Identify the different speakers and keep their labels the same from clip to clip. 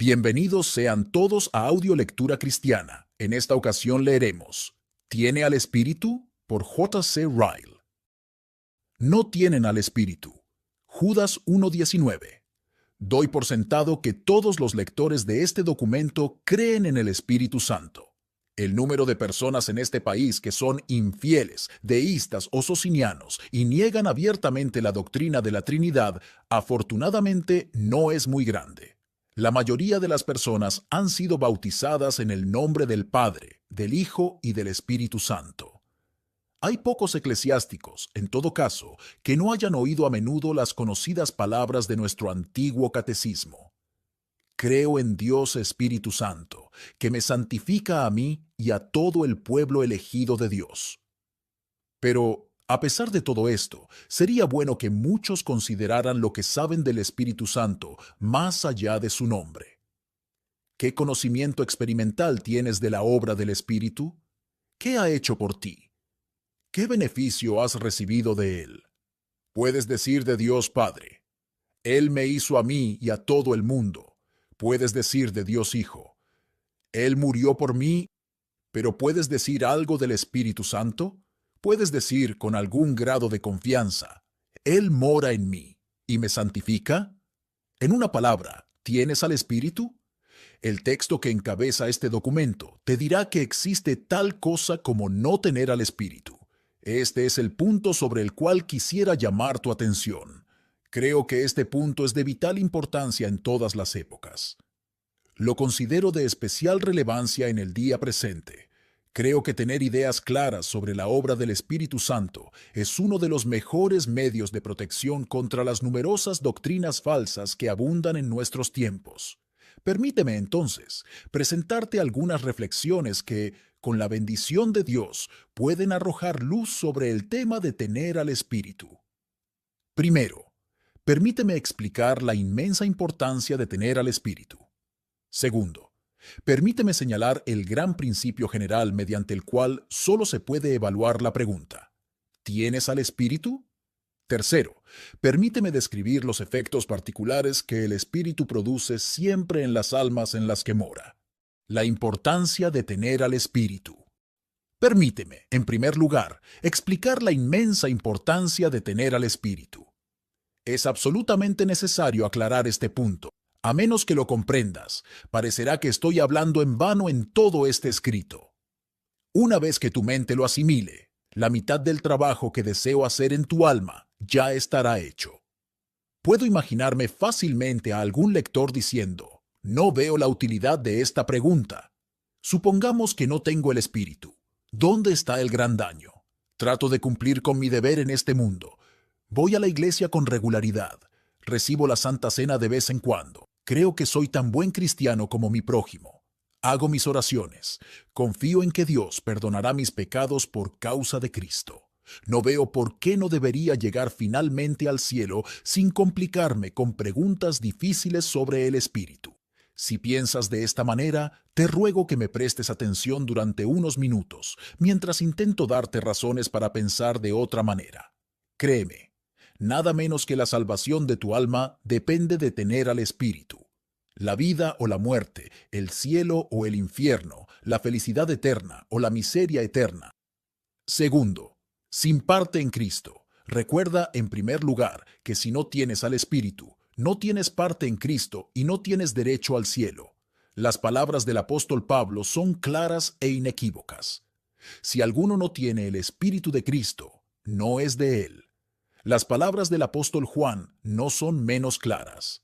Speaker 1: Bienvenidos sean todos a Audiolectura Cristiana. En esta ocasión leeremos ¿Tiene al Espíritu? Por J. C. Ryle. No tienen al Espíritu. Judas 1:19. Doy por sentado que todos los lectores de este documento creen en el Espíritu Santo. El número de personas en este país que son infieles, deístas o socinianos y niegan abiertamente la doctrina de la Trinidad, afortunadamente no es muy grande. La mayoría de las personas han sido bautizadas en el nombre del Padre, del Hijo y del Espíritu Santo. Hay pocos eclesiásticos, en todo caso, que no hayan oído a menudo las conocidas palabras de nuestro antiguo catecismo. Creo en Dios Espíritu Santo, que me santifica a mí y a todo el pueblo elegido de Dios. Pero, a pesar de todo esto, sería bueno que muchos consideraran lo que saben del Espíritu Santo más allá de su nombre. ¿Qué conocimiento experimental tienes de la obra del Espíritu? ¿Qué ha hecho por ti? ¿Qué beneficio has recibido de Él? Puedes decir de Dios Padre, Él me hizo a mí y a todo el mundo. Puedes decir de Dios Hijo, Él murió por mí, pero ¿puedes decir algo del Espíritu Santo? Puedes decir con algún grado de confianza, Él mora en mí y me santifica. En una palabra, ¿tienes al Espíritu? El texto que encabeza este documento te dirá que existe tal cosa como no tener al Espíritu. Este es el punto sobre el cual quisiera llamar tu atención. Creo que este punto es de vital importancia en todas las épocas. Lo considero de especial relevancia en el día presente. Creo que tener ideas claras sobre la obra del Espíritu Santo es uno de los mejores medios de protección contra las numerosas doctrinas falsas que abundan en nuestros tiempos. Permíteme entonces presentarte algunas reflexiones que, con la bendición de Dios, pueden arrojar luz sobre el tema de tener al Espíritu. Primero, permíteme explicar la inmensa importancia de tener al Espíritu. Segundo, permíteme señalar el gran principio general mediante el cual solo se puede evaluar la pregunta: ¿tienes al Espíritu? Tercero, permíteme describir los efectos particulares que el Espíritu produce siempre en las almas en las que mora. La importancia de tener al Espíritu. Permíteme, en primer lugar, explicar la inmensa importancia de tener al Espíritu. Es absolutamente necesario aclarar este punto. A menos que lo comprendas, parecerá que estoy hablando en vano en todo este escrito. Una vez que tu mente lo asimile, la mitad del trabajo que deseo hacer en tu alma ya estará hecho. Puedo imaginarme fácilmente a algún lector diciendo, no veo la utilidad de esta pregunta. Supongamos que no tengo el Espíritu. ¿Dónde está el gran daño? Trato de cumplir con mi deber en este mundo. Voy a la iglesia con regularidad. Recibo la Santa Cena de vez en cuando. Creo que soy tan buen cristiano como mi prójimo. Hago mis oraciones. Confío en que Dios perdonará mis pecados por causa de Cristo. No veo por qué no debería llegar finalmente al cielo sin complicarme con preguntas difíciles sobre el Espíritu. Si piensas de esta manera, te ruego que me prestes atención durante unos minutos, mientras intento darte razones para pensar de otra manera. Créeme, nada menos que la salvación de tu alma depende de tener al Espíritu. La vida o la muerte, el cielo o el infierno, la felicidad eterna o la miseria eterna. Segundo, sin parte en Cristo. Recuerda, en primer lugar, que si no tienes al Espíritu, no tienes parte en Cristo y no tienes derecho al cielo. Las palabras del apóstol Pablo son claras e inequívocas. Si alguno no tiene el Espíritu de Cristo, no es de él. Las palabras del apóstol Juan no son menos claras.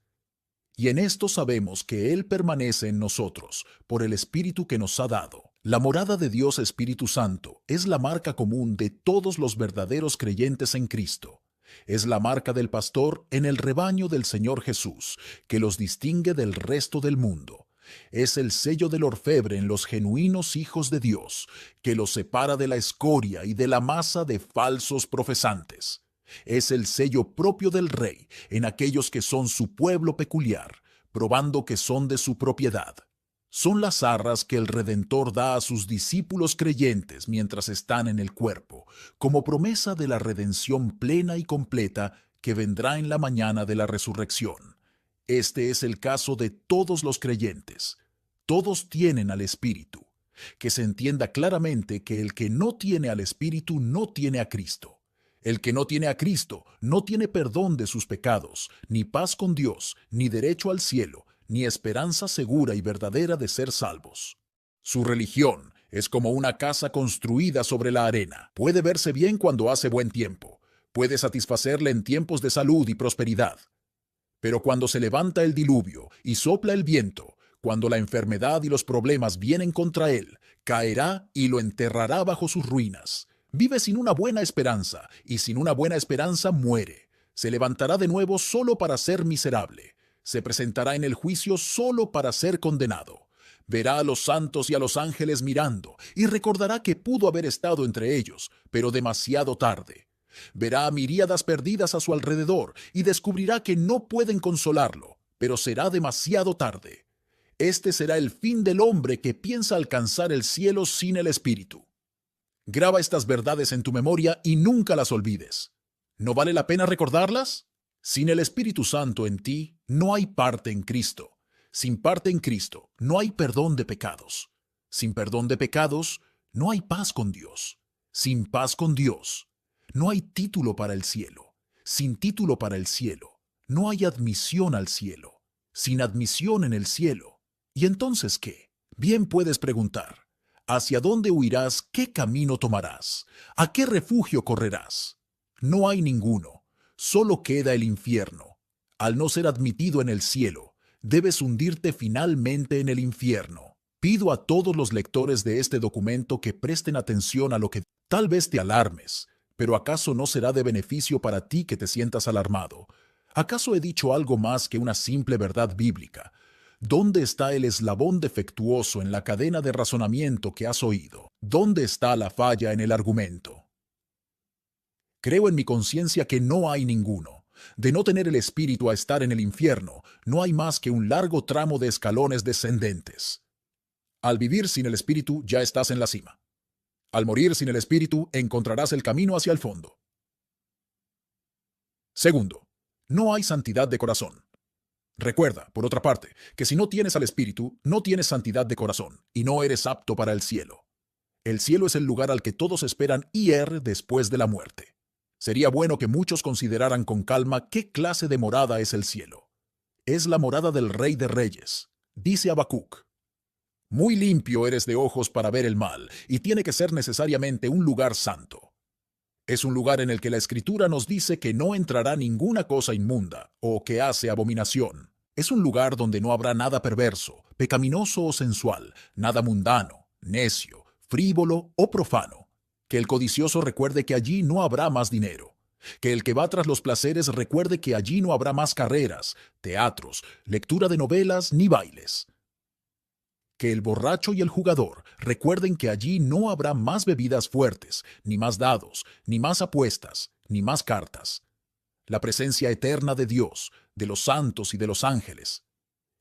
Speaker 1: Y en esto sabemos que Él permanece en nosotros, por el Espíritu que nos ha dado. La morada de Dios Espíritu Santo es la marca común de todos los verdaderos creyentes en Cristo. Es la marca del pastor en el rebaño del Señor Jesús, que los distingue del resto del mundo. Es el sello del orfebre en los genuinos hijos de Dios, que los separa de la escoria y de la masa de falsos profesantes. Es el sello propio del Rey en aquellos que son su pueblo peculiar, probando que son de su propiedad. Son las arras que el Redentor da a sus discípulos creyentes mientras están en el cuerpo, como promesa de la redención plena y completa que vendrá en la mañana de la resurrección. Este es el caso de todos los creyentes. Todos tienen al Espíritu. Que se entienda claramente que el que no tiene al Espíritu no tiene a Cristo. El que no tiene a Cristo no tiene perdón de sus pecados, ni paz con Dios, ni derecho al cielo, ni esperanza segura y verdadera de ser salvos. Su religión es como una casa construida sobre la arena. Puede verse bien cuando hace buen tiempo. Puede satisfacerle en tiempos de salud y prosperidad. Pero cuando se levanta el diluvio y sopla el viento, cuando la enfermedad y los problemas vienen contra él, caerá y lo enterrará bajo sus ruinas. Vive sin una buena esperanza, y sin una buena esperanza muere. Se levantará de nuevo solo para ser miserable. Se presentará en el juicio solo para ser condenado. Verá a los santos y a los ángeles mirando, y recordará que pudo haber estado entre ellos, pero demasiado tarde. Verá a miríadas perdidas a su alrededor y descubrirá que no pueden consolarlo, pero será demasiado tarde. Este será el fin del hombre que piensa alcanzar el cielo sin el Espíritu. Graba estas verdades en tu memoria y nunca las olvides. ¿No vale la pena recordarlas? Sin el Espíritu Santo en ti, no hay parte en Cristo. Sin parte en Cristo, no hay perdón de pecados. Sin perdón de pecados, no hay paz con Dios. Sin paz con Dios, no hay título para el cielo. Sin título para el cielo, no hay admisión al cielo. Sin admisión en el cielo. ¿Y entonces qué? Bien puedes preguntar. ¿Hacia dónde huirás? ¿Qué camino tomarás? ¿A qué refugio correrás? No hay ninguno. Solo queda el infierno. Al no ser admitido en el cielo, debes hundirte finalmente en el infierno. Pido a todos los lectores de este documento que presten atención a lo que tal vez te alarmes. Pero ¿acaso no será de beneficio para ti que te sientas alarmado? ¿Acaso he dicho algo más que una simple verdad bíblica? ¿Dónde está el eslabón defectuoso en la cadena de razonamiento que has oído? ¿Dónde está la falla en el argumento? Creo en mi conciencia que no hay ninguno. De no tener el espíritu a estar en el infierno, no hay más que un largo tramo de escalones descendentes. Al vivir sin el espíritu ya estás en la cima. Al morir sin el espíritu encontrarás el camino hacia el fondo. Segundo, no hay santidad de corazón. Recuerda, por otra parte, que si no tienes al Espíritu, no tienes santidad de corazón, y no eres apto para el cielo. El cielo es el lugar al que todos esperan ir después de la muerte. Sería bueno que muchos consideraran con calma qué clase de morada es el cielo. Es la morada del Rey de Reyes, dice Habacuc. Muy limpio eres de ojos para ver el mal, y tiene que ser necesariamente un lugar santo. Es un lugar en el que la Escritura nos dice que no entrará ninguna cosa inmunda o que hace abominación. Es un lugar donde no habrá nada perverso, pecaminoso o sensual, nada mundano, necio, frívolo o profano. Que el codicioso recuerde que allí no habrá más dinero. Que el que va tras los placeres recuerde que allí no habrá más carreras, teatros, lectura de novelas ni bailes. Que el borracho y el jugador recuerden que allí no habrá más bebidas fuertes, ni más dados, ni más apuestas, ni más cartas. La presencia eterna de Dios, de los santos y de los ángeles.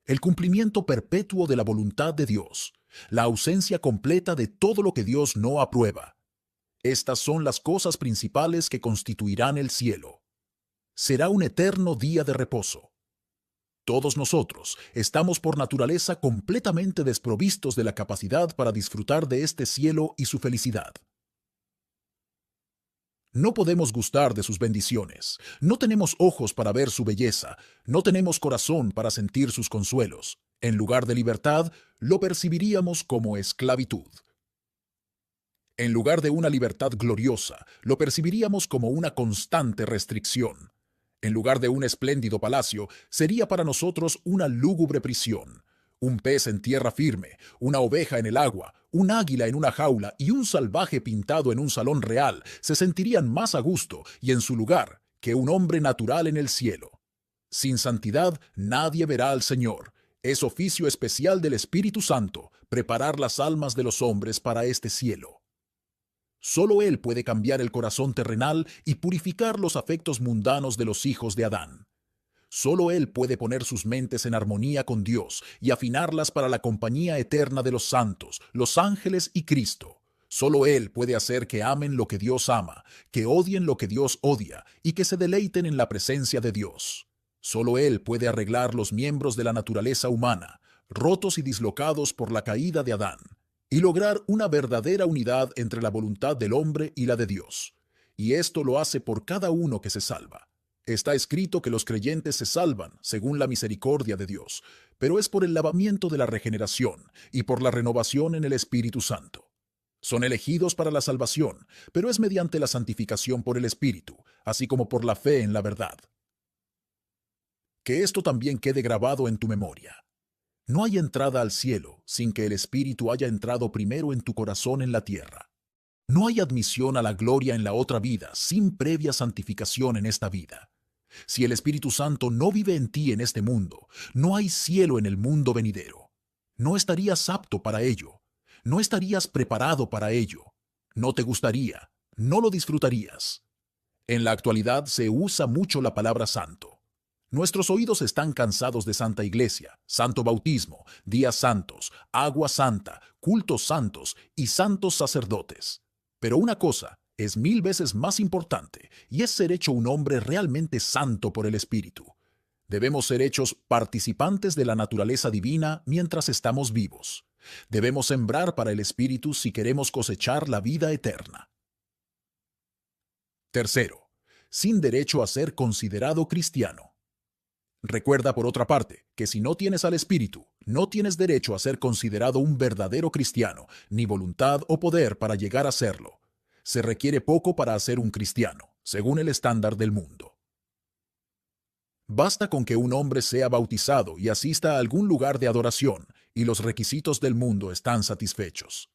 Speaker 1: El cumplimiento perpetuo de la voluntad de Dios. La ausencia completa de todo lo que Dios no aprueba. Estas son las cosas principales que constituirán el cielo. Será un eterno día de reposo. Todos nosotros estamos por naturaleza completamente desprovistos de la capacidad para disfrutar de este cielo y su felicidad. No podemos gustar de sus bendiciones, no tenemos ojos para ver su belleza, no tenemos corazón para sentir sus consuelos. En lugar de libertad, lo percibiríamos como esclavitud. En lugar de una libertad gloriosa, lo percibiríamos como una constante restricción. En lugar de un espléndido palacio, sería para nosotros una lúgubre prisión. Un pez en tierra firme, una oveja en el agua, un águila en una jaula y un salvaje pintado en un salón real se sentirían más a gusto y en su lugar que un hombre natural en el cielo. Sin santidad nadie verá al Señor. Es oficio especial del Espíritu Santo preparar las almas de los hombres para este cielo. Solo Él puede cambiar el corazón terrenal y purificar los afectos mundanos de los hijos de Adán. Solo Él puede poner sus mentes en armonía con Dios y afinarlas para la compañía eterna de los santos, los ángeles y Cristo. Solo Él puede hacer que amen lo que Dios ama, que odien lo que Dios odia y que se deleiten en la presencia de Dios. Solo Él puede arreglar los miembros de la naturaleza humana, rotos y dislocados por la caída de Adán, y lograr una verdadera unidad entre la voluntad del hombre y la de Dios. Y esto lo hace por cada uno que se salva. Está escrito que los creyentes se salvan según la misericordia de Dios, pero es por el lavamiento de la regeneración y por la renovación en el Espíritu Santo. Son elegidos para la salvación, pero es mediante la santificación por el Espíritu, así como por la fe en la verdad. Que esto también quede grabado en tu memoria. No hay entrada al cielo sin que el Espíritu haya entrado primero en tu corazón en la tierra. No hay admisión a la gloria en la otra vida sin previa santificación en esta vida. Si el Espíritu Santo no vive en ti en este mundo, no hay cielo en el mundo venidero. No estarías apto para ello. No estarías preparado para ello. No te gustaría. No lo disfrutarías. En la actualidad se usa mucho la palabra santo. Nuestros oídos están cansados de Santa Iglesia, Santo Bautismo, días santos, agua santa, cultos santos y santos sacerdotes. Pero una cosa es 1000 veces más importante, y es ser hecho un hombre realmente santo por el Espíritu. Debemos ser hechos participantes de la naturaleza divina mientras estamos vivos. Debemos sembrar para el Espíritu si queremos cosechar la vida eterna. Tercero, sin derecho a ser considerado cristiano. Recuerda, por otra parte, que si no tienes al Espíritu, no tienes derecho a ser considerado un verdadero cristiano, ni voluntad o poder para llegar a serlo. Se requiere poco para ser un cristiano, según el estándar del mundo. Basta con que un hombre sea bautizado y asista a algún lugar de adoración, y los requisitos del mundo están satisfechos.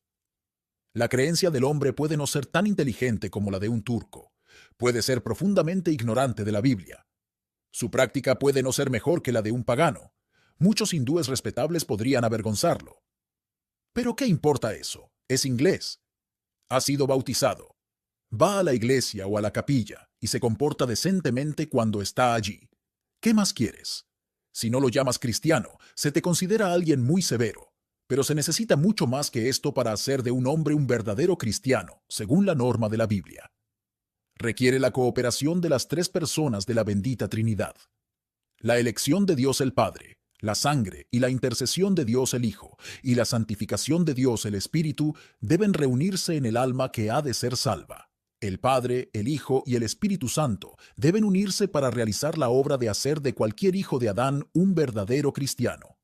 Speaker 1: La creencia del hombre puede no ser tan inteligente como la de un turco. Puede ser profundamente ignorante de la Biblia. Su práctica puede no ser mejor que la de un pagano. Muchos hindúes respetables podrían avergonzarlo. ¿Pero qué importa eso? Es inglés. Ha sido bautizado. Va a la iglesia o a la capilla y se comporta decentemente cuando está allí. ¿Qué más quieres? Si no lo llamas cristiano, se te considera alguien muy severo. Pero se necesita mucho más que esto para hacer de un hombre un verdadero cristiano, según la norma de la Biblia. Requiere la cooperación de las 3 personas de la bendita Trinidad. La elección de Dios el Padre, la sangre y la intercesión de Dios el Hijo, y la santificación de Dios el Espíritu deben reunirse en el alma que ha de ser salva. El Padre, el Hijo y el Espíritu Santo deben unirse para realizar la obra de hacer de cualquier hijo de Adán un verdadero cristiano.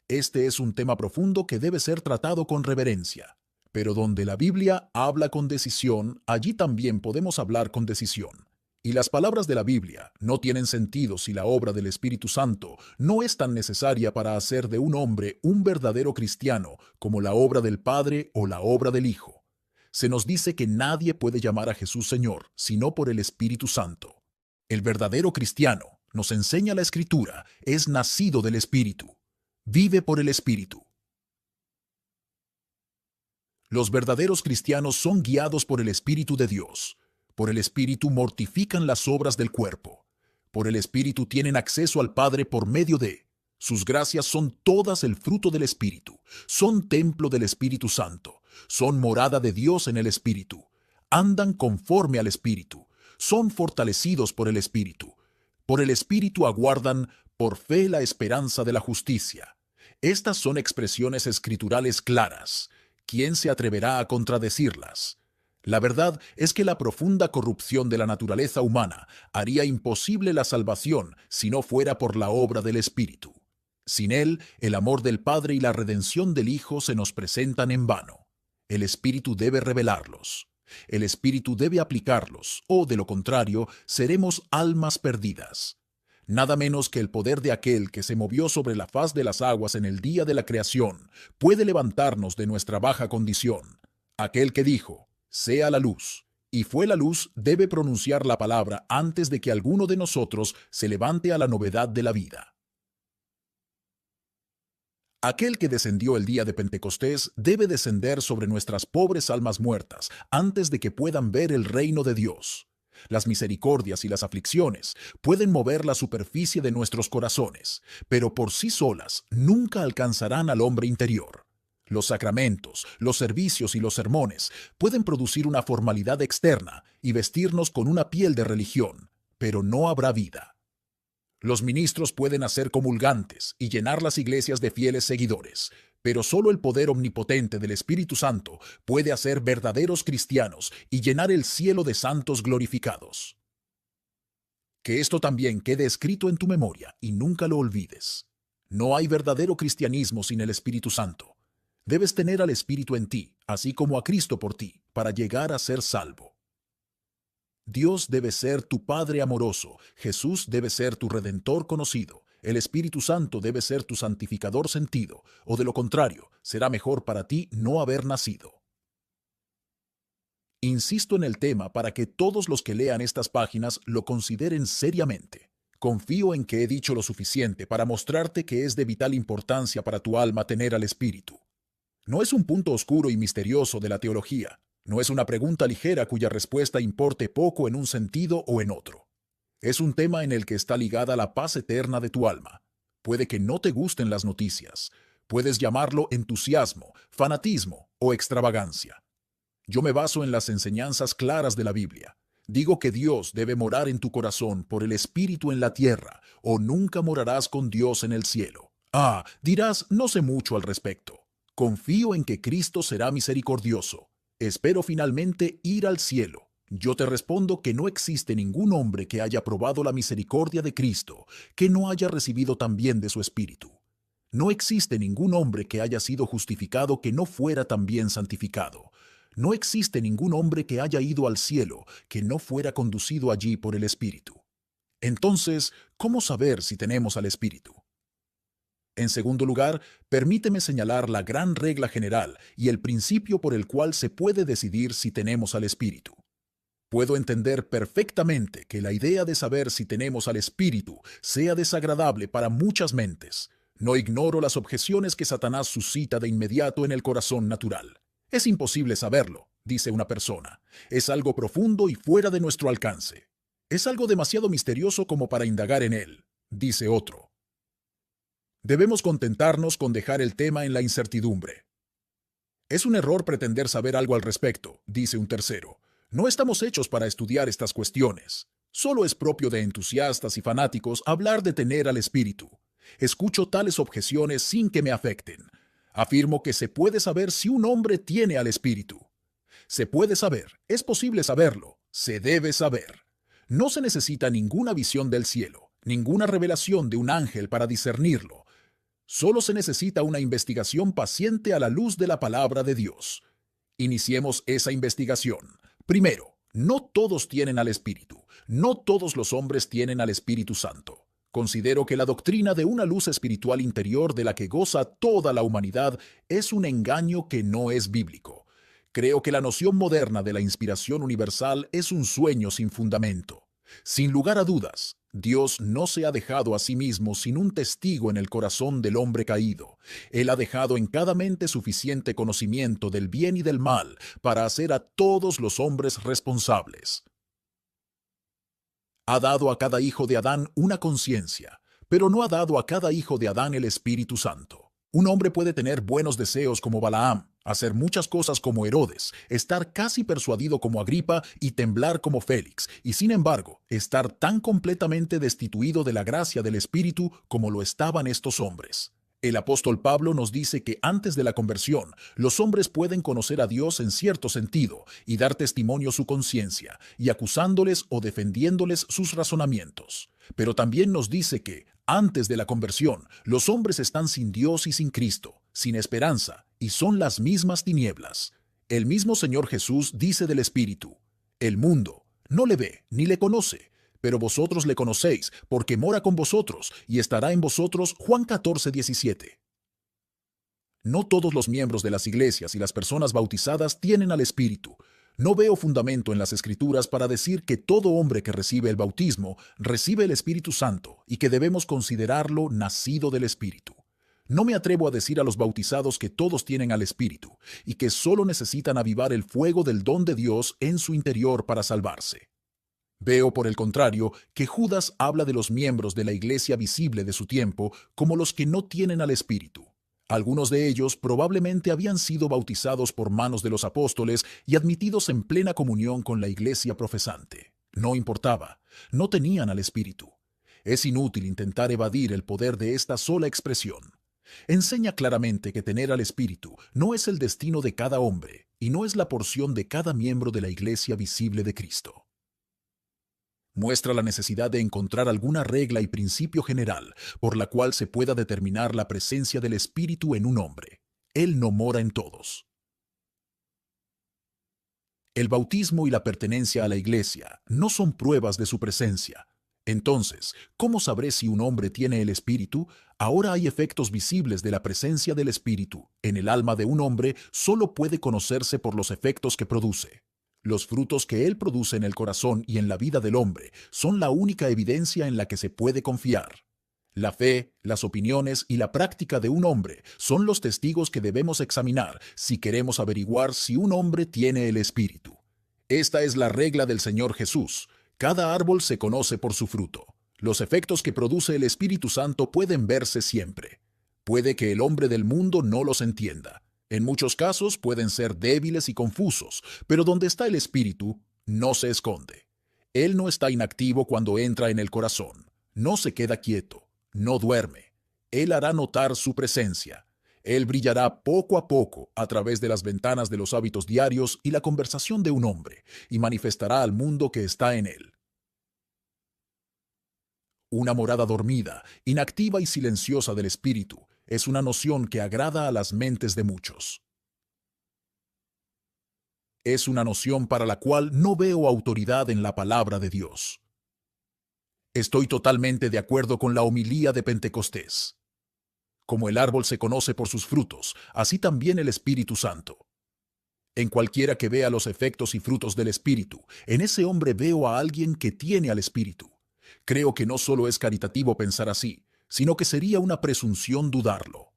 Speaker 1: Este es un tema profundo que debe ser tratado con reverencia. Pero donde la Biblia habla con decisión, allí también podemos hablar con decisión. Y las palabras de la Biblia no tienen sentido si la obra del Espíritu Santo no es tan necesaria para hacer de un hombre un verdadero cristiano como la obra del Padre o la obra del Hijo. Se nos dice que nadie puede llamar a Jesús Señor sino por el Espíritu Santo. El verdadero cristiano, nos enseña la Escritura, es nacido del Espíritu. Vive por el Espíritu. Los verdaderos cristianos son guiados por el Espíritu de Dios. Por el Espíritu mortifican las obras del cuerpo. Por el Espíritu tienen acceso al Padre por medio de. Sus gracias son todas el fruto del Espíritu. Son templo del Espíritu Santo. Son morada de Dios en el Espíritu. Andan conforme al Espíritu. Son fortalecidos por el Espíritu. Por el Espíritu aguardan por fe la esperanza de la justicia. Estas son expresiones escriturales claras. ¿Quién se atreverá a contradecirlas? La verdad es que la profunda corrupción de la naturaleza humana haría imposible la salvación si no fuera por la obra del Espíritu. Sin él, el amor del Padre y la redención del Hijo se nos presentan en vano. El Espíritu debe revelarlos. El Espíritu debe aplicarlos, o de lo contrario, seremos almas perdidas. Nada menos que el poder de aquel que se movió sobre la faz de las aguas en el día de la creación puede levantarnos de nuestra baja condición. Aquel que dijo, sea la luz, y fue la luz, debe pronunciar la palabra antes de que alguno de nosotros se levante a la novedad de la vida. Aquel que descendió el día de Pentecostés debe descender sobre nuestras pobres almas muertas antes de que puedan ver el reino de Dios. Las misericordias y las aflicciones pueden mover la superficie de nuestros corazones, pero por sí solas nunca alcanzarán al hombre interior. Los sacramentos, los servicios y los sermones pueden producir una formalidad externa y vestirnos con una piel de religión, pero no habrá vida. Los ministros pueden hacer comulgantes y llenar las iglesias de fieles seguidores, pero solo el poder omnipotente del Espíritu Santo puede hacer verdaderos cristianos y llenar el cielo de santos glorificados. Que esto también quede escrito en tu memoria y nunca lo olvides. No hay verdadero cristianismo sin el Espíritu Santo. Debes tener al Espíritu en ti, así como a Cristo por ti, para llegar a ser salvo. Dios debe ser tu Padre amoroso, Jesús debe ser tu Redentor conocido, el Espíritu Santo debe ser tu santificador sentido, o de lo contrario, será mejor para ti no haber nacido. Insisto en el tema para que todos los que lean estas páginas lo consideren seriamente. Confío en que he dicho lo suficiente para mostrarte que es de vital importancia para tu alma tener al Espíritu. No es un punto oscuro y misterioso de la teología. No es una pregunta ligera cuya respuesta importe poco en un sentido o en otro. Es un tema en el que está ligada la paz eterna de tu alma. Puede que no te gusten las noticias. Puedes llamarlo entusiasmo, fanatismo o extravagancia. Yo me baso en las enseñanzas claras de la Biblia. Digo que Dios debe morar en tu corazón por el Espíritu en la tierra, o nunca morarás con Dios en el cielo. Dirás, no sé mucho al respecto. Confío en que Cristo será misericordioso. Espero finalmente ir al cielo. Yo te respondo que no existe ningún hombre que haya probado la misericordia de Cristo, que no haya recibido también de su Espíritu. No existe ningún hombre que haya sido justificado que no fuera también santificado. No existe ningún hombre que haya ido al cielo que no fuera conducido allí por el Espíritu. Entonces, ¿cómo saber si tenemos al Espíritu? En segundo lugar, permíteme señalar la gran regla general y el principio por el cual se puede decidir si tenemos al Espíritu. Puedo entender perfectamente que la idea de saber si tenemos al Espíritu sea desagradable para muchas mentes. No ignoro las objeciones que Satanás suscita de inmediato en el corazón natural. Es imposible saberlo, dice una persona. Es algo profundo y fuera de nuestro alcance. Es algo demasiado misterioso como para indagar en él, dice otro. Debemos contentarnos con dejar el tema en la incertidumbre. Es un error pretender saber algo al respecto, dice un tercero. No estamos hechos para estudiar estas cuestiones. Solo es propio de entusiastas y fanáticos hablar de tener al Espíritu. Escucho tales objeciones sin que me afecten. Afirmo que se puede saber si un hombre tiene al Espíritu. Se puede saber, es posible saberlo, se debe saber. No se necesita ninguna visión del cielo, ninguna revelación de un ángel para discernirlo. Solo se necesita una investigación paciente a la luz de la palabra de Dios. Iniciemos esa investigación. Primero, no todos tienen al Espíritu. No todos los hombres tienen al Espíritu Santo. Considero que la doctrina de una luz espiritual interior de la que goza toda la humanidad es un engaño que no es bíblico. Creo que la noción moderna de la inspiración universal es un sueño sin fundamento. Sin lugar a dudas, Dios no se ha dejado a sí mismo sin un testigo en el corazón del hombre caído. Él ha dejado en cada mente suficiente conocimiento del bien y del mal para hacer a todos los hombres responsables. Ha dado a cada hijo de Adán una conciencia, pero no ha dado a cada hijo de Adán el Espíritu Santo. Un hombre puede tener buenos deseos como Balaam, hacer muchas cosas como Herodes, estar casi persuadido como Agripa y temblar como Félix, y sin embargo, estar tan completamente destituido de la gracia del Espíritu como lo estaban estos hombres. El apóstol Pablo nos dice que antes de la conversión, los hombres pueden conocer a Dios en cierto sentido y dar testimonio su conciencia, y acusándoles o defendiéndoles sus razonamientos. Pero también nos dice que, antes de la conversión, los hombres están sin Dios y sin Cristo, sin esperanza, y son las mismas tinieblas. El mismo Señor Jesús dice del Espíritu: el mundo no le ve ni le conoce, pero vosotros le conocéis, porque mora con vosotros y estará en vosotros. Juan 14:17. No todos los miembros de las iglesias y las personas bautizadas tienen al Espíritu. No veo fundamento en las Escrituras para decir que todo hombre que recibe el bautismo recibe el Espíritu Santo y que debemos considerarlo nacido del Espíritu. No me atrevo a decir a los bautizados que todos tienen al Espíritu y que solo necesitan avivar el fuego del don de Dios en su interior para salvarse. Veo, por el contrario, que Judas habla de los miembros de la iglesia visible de su tiempo como los que no tienen al Espíritu. Algunos de ellos probablemente habían sido bautizados por manos de los apóstoles y admitidos en plena comunión con la iglesia profesante. No importaba, no tenían al Espíritu. Es inútil intentar evadir el poder de esta sola expresión. Enseña claramente que tener al Espíritu no es el destino de cada hombre y no es la porción de cada miembro de la Iglesia visible de Cristo. Muestra la necesidad de encontrar alguna regla y principio general por la cual se pueda determinar la presencia del Espíritu en un hombre. Él no mora en todos. El bautismo y la pertenencia a la Iglesia no son pruebas de su presencia. Entonces, ¿cómo sabré si un hombre tiene el Espíritu? Ahora hay efectos visibles de la presencia del Espíritu en el alma de un hombre solo puede conocerse por los efectos que produce. Los frutos que él produce en el corazón y en la vida del hombre son la única evidencia en la que se puede confiar. La fe, las opiniones y la práctica de un hombre son los testigos que debemos examinar si queremos averiguar si un hombre tiene el Espíritu. Esta es la regla del Señor Jesús. Cada árbol se conoce por su fruto. Los efectos que produce el Espíritu Santo pueden verse siempre. Puede que el hombre del mundo no los entienda. En muchos casos pueden ser débiles y confusos, pero donde está el Espíritu, no se esconde. Él no está inactivo cuando entra en el corazón. No se queda quieto. No duerme. Él hará notar su presencia. Él brillará poco a poco a través de las ventanas de los hábitos diarios y la conversación de un hombre, y manifestará al mundo que está en él. Una morada dormida, inactiva y silenciosa del espíritu es una noción que agrada a las mentes de muchos. Es una noción para la cual no veo autoridad en la palabra de Dios. Estoy totalmente de acuerdo con la homilía de Pentecostés. Como el árbol se conoce por sus frutos, así también el Espíritu Santo. En cualquiera que vea los efectos y frutos del Espíritu, en ese hombre veo a alguien que tiene al Espíritu. Creo que no solo es caritativo pensar así, sino que sería una presunción dudarlo.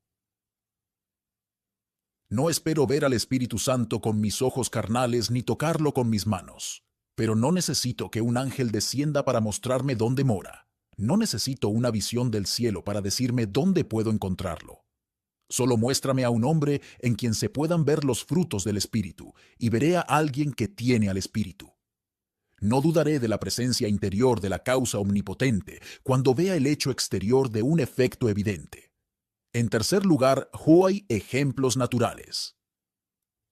Speaker 1: No espero ver al Espíritu Santo con mis ojos carnales ni tocarlo con mis manos, pero no necesito que un ángel descienda para mostrarme dónde mora. No necesito una visión del cielo para decirme dónde puedo encontrarlo. Solo muéstrame a un hombre en quien se puedan ver los frutos del Espíritu, y veré a alguien que tiene al Espíritu. No dudaré de la presencia interior de la causa omnipotente cuando vea el hecho exterior de un efecto evidente. En tercer lugar, hay ejemplos naturales.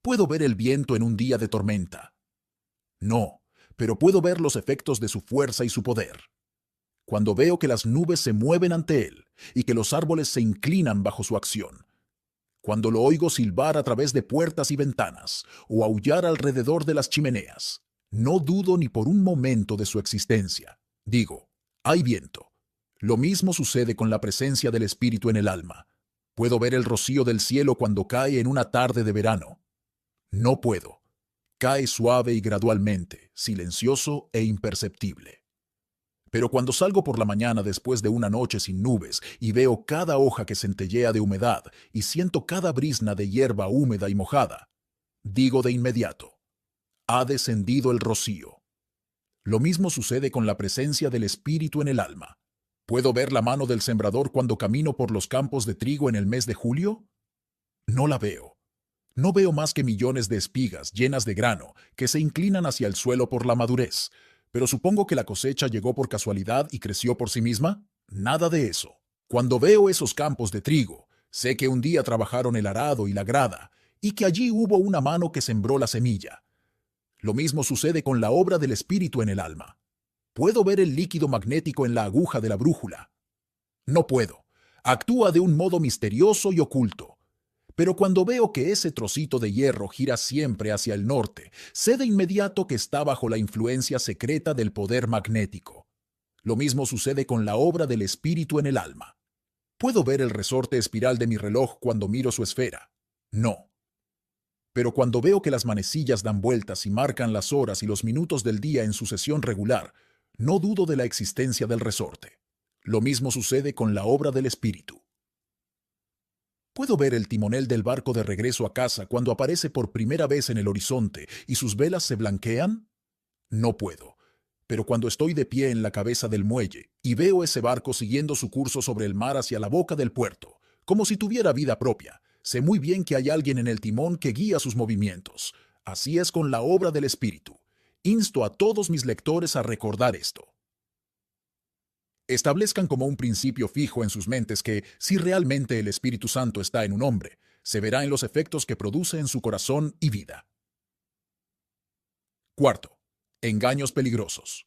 Speaker 1: ¿Puedo ver el viento en un día de tormenta? No, pero puedo ver los efectos de su fuerza y su poder. Cuando veo que las nubes se mueven ante él y que los árboles se inclinan bajo su acción. Cuando lo oigo silbar a través de puertas y ventanas o aullar alrededor de las chimeneas, no dudo ni por un momento de su existencia. Digo, hay viento. Lo mismo sucede con la presencia del Espíritu en el alma. ¿Puedo ver el rocío del cielo cuando cae en una tarde de verano? No puedo. Cae suave y gradualmente, silencioso e imperceptible. Pero cuando salgo por la mañana después de una noche sin nubes y veo cada hoja que centellea de humedad y siento cada brizna de hierba húmeda y mojada, digo de inmediato, ha descendido el rocío. Lo mismo sucede con la presencia del Espíritu en el alma. ¿Puedo ver la mano del sembrador cuando camino por los campos de trigo en el mes de julio? No la veo. No veo más que millones de espigas llenas de grano que se inclinan hacia el suelo por la madurez. Pero supongo que la cosecha llegó por casualidad y creció por sí misma. Nada de eso. Cuando veo esos campos de trigo, sé que un día trabajaron el arado y la grada, y que allí hubo una mano que sembró la semilla. Lo mismo sucede con la obra del Espíritu en el alma. ¿Puedo ver el líquido magnético en la aguja de la brújula? No puedo. Actúa de un modo misterioso y oculto. Pero cuando veo que ese trocito de hierro gira siempre hacia el norte, sé de inmediato que está bajo la influencia secreta del poder magnético. Lo mismo sucede con la obra del Espíritu en el alma. ¿Puedo ver el resorte espiral de mi reloj cuando miro su esfera? No. Pero cuando veo que las manecillas dan vueltas y marcan las horas y los minutos del día en sucesión regular, no dudo de la existencia del resorte. Lo mismo sucede con la obra del Espíritu. ¿Puedo ver el timonel del barco de regreso a casa cuando aparece por primera vez en el horizonte y sus velas se blanquean? No puedo. Pero cuando estoy de pie en la cabeza del muelle y veo ese barco siguiendo su curso sobre el mar hacia la boca del puerto, como si tuviera vida propia, sé muy bien que hay alguien en el timón que guía sus movimientos. Así es con la obra del Espíritu. Insto a todos mis lectores a recordar esto. Establezcan como un principio fijo en sus mentes que, si realmente el Espíritu Santo está en un hombre, se verá en los efectos que produce en su corazón y vida. Cuarto, engaños peligrosos.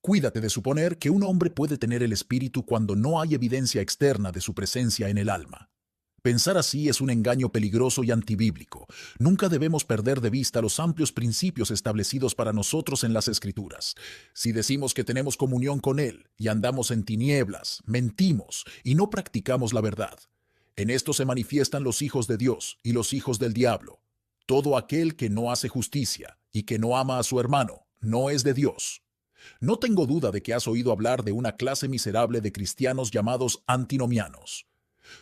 Speaker 1: Cuídate de suponer que un hombre puede tener el Espíritu cuando no hay evidencia externa de su presencia en el alma. Pensar así es un engaño peligroso y antibíblico. Nunca debemos perder de vista los amplios principios establecidos para nosotros en las Escrituras. Si decimos que tenemos comunión con Él y andamos en tinieblas, mentimos y no practicamos la verdad. En esto se manifiestan los hijos de Dios y los hijos del diablo. Todo aquel que no hace justicia y que no ama a su hermano no es de Dios. No tengo duda de que has oído hablar de una clase miserable de cristianos llamados antinomianos.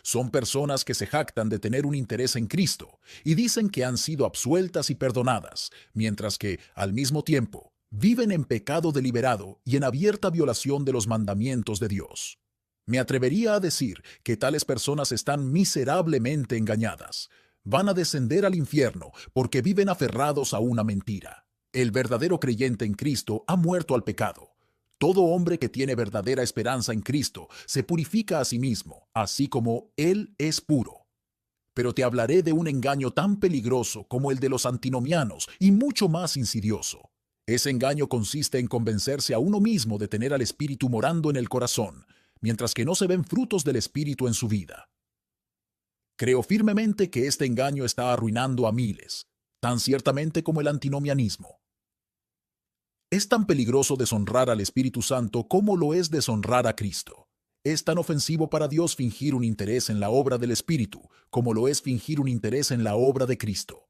Speaker 1: Son personas que se jactan de tener un interés en Cristo y dicen que han sido absueltas y perdonadas, mientras que, al mismo tiempo, viven en pecado deliberado y en abierta violación de los mandamientos de Dios. Me atrevería a decir que tales personas están miserablemente engañadas. Van a descender al infierno porque viven aferrados a una mentira. El verdadero creyente en Cristo ha muerto al pecado. Todo hombre que tiene verdadera esperanza en Cristo se purifica a sí mismo, así como Él es puro. Pero te hablaré de un engaño tan peligroso como el de los antinomianos y mucho más insidioso. Ese engaño consiste en convencerse a uno mismo de tener al Espíritu morando en el corazón, mientras que no se ven frutos del Espíritu en su vida. Creo firmemente que este engaño está arruinando a miles, tan ciertamente como el antinomianismo. Es tan peligroso deshonrar al Espíritu Santo como lo es deshonrar a Cristo. Es tan ofensivo para Dios fingir un interés en la obra del Espíritu como lo es fingir un interés en la obra de Cristo.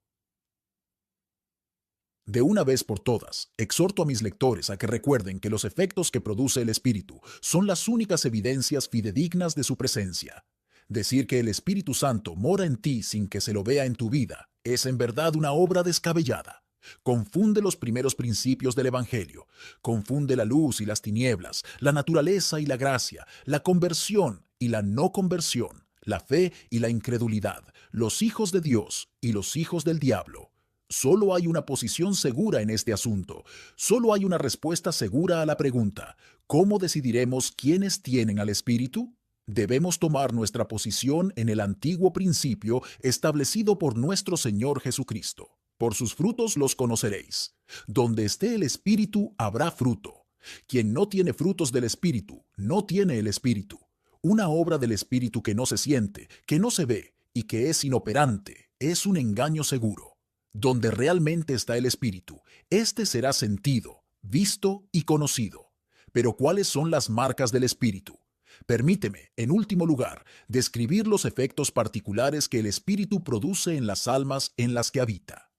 Speaker 1: De una vez por todas, exhorto a mis lectores a que recuerden que los efectos que produce el Espíritu son las únicas evidencias fidedignas de su presencia. Decir que el Espíritu Santo mora en ti sin que se lo vea en tu vida es en verdad una obra descabellada. Confunde los primeros principios del Evangelio, confunde la luz y las tinieblas, la naturaleza y la gracia, la conversión y la no conversión, la fe y la incredulidad, los hijos de Dios y los hijos del diablo. Solo hay una posición segura en este asunto, solo hay una respuesta segura a la pregunta, ¿cómo decidiremos quiénes tienen al Espíritu? Debemos tomar nuestra posición en el antiguo principio establecido por nuestro Señor Jesucristo. Por sus frutos los conoceréis. Donde esté el Espíritu, habrá fruto. Quien no tiene frutos del Espíritu, no tiene el Espíritu. Una obra del Espíritu que no se siente, que no se ve y que es inoperante, es un engaño seguro. Donde realmente está el Espíritu, éste será sentido, visto y conocido. Pero ¿cuáles son las marcas del Espíritu? Permíteme, en último lugar, describir los efectos particulares que el Espíritu produce en las almas en las que habita.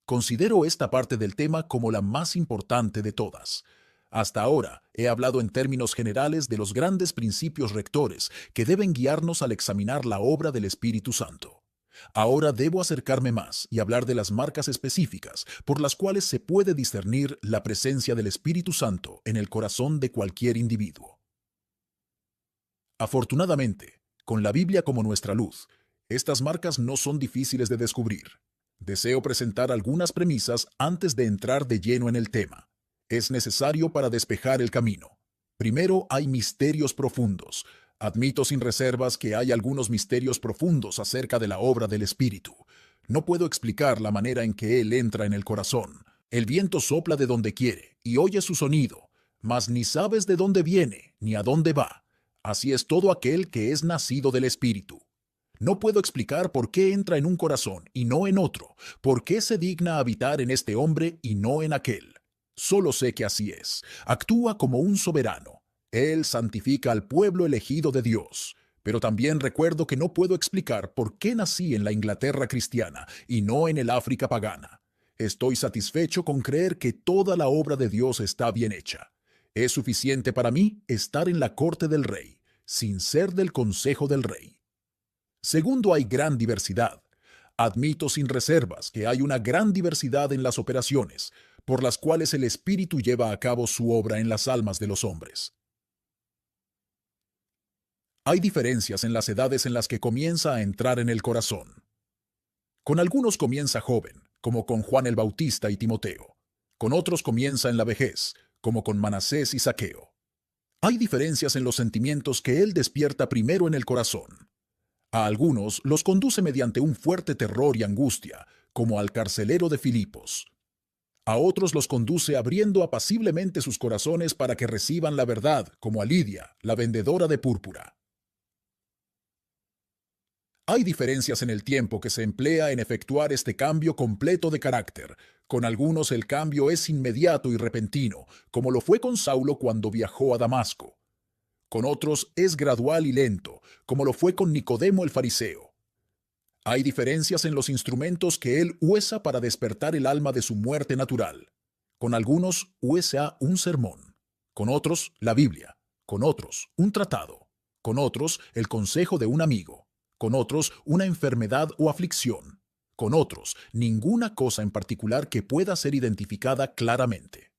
Speaker 1: Considero esta parte del tema como la más importante de todas. Hasta ahora he hablado en términos generales de los grandes principios rectores que deben guiarnos al examinar la obra del Espíritu Santo. Ahora debo acercarme más y hablar de las marcas específicas por las cuales se puede discernir la presencia del Espíritu Santo en el corazón de cualquier individuo. Afortunadamente, con la Biblia como nuestra luz, estas marcas no son difíciles de descubrir. Deseo presentar algunas premisas antes de entrar de lleno en el tema. Es necesario para despejar el camino. Primero, hay misterios profundos. Admito sin reservas que hay algunos misterios profundos acerca de la obra del Espíritu. No puedo explicar la manera en que Él entra en el corazón. El viento sopla de donde quiere y oye su sonido, mas ni sabes de dónde viene ni a dónde va. Así es todo aquel que es nacido del Espíritu. No puedo explicar por qué entra en un corazón y no en otro, por qué se digna habitar en este hombre y no en aquel. Solo sé que así es. Actúa como un soberano. Él santifica al pueblo elegido de Dios. Pero también recuerdo que no puedo explicar por qué nací en la Inglaterra cristiana y no en el África pagana. Estoy satisfecho con creer que toda la obra de Dios está bien hecha. Es suficiente para mí estar en la corte del rey, sin ser del consejo del rey. Segundo, hay gran diversidad. Admito sin reservas que hay una gran diversidad en las operaciones, por las cuales el Espíritu lleva a cabo su obra en las almas de los hombres. Hay diferencias en las edades en las que comienza a entrar en el corazón. Con algunos comienza joven, como con Juan el Bautista y Timoteo. con otros comienza en la vejez, como con Manasés y Zaqueo. Hay diferencias en los sentimientos que él despierta primero en el corazón. A algunos los conduce mediante un fuerte terror y angustia, como al carcelero de Filipos. A otros los conduce abriendo apaciblemente sus corazones para que reciban la verdad, como a Lidia, la vendedora de púrpura. Hay diferencias en el tiempo que se emplea en efectuar este cambio completo de carácter. Con algunos el cambio es inmediato y repentino, como lo fue con Saulo cuando viajó a Damasco. Con otros es gradual y lento, como lo fue con Nicodemo el fariseo. Hay diferencias en los instrumentos que él usa para despertar el alma de su muerte natural. Con algunos usa un sermón, con otros la Biblia, con otros un tratado, con otros el consejo de un amigo, con otros una enfermedad o aflicción, con otros ninguna cosa en particular que pueda ser identificada claramente.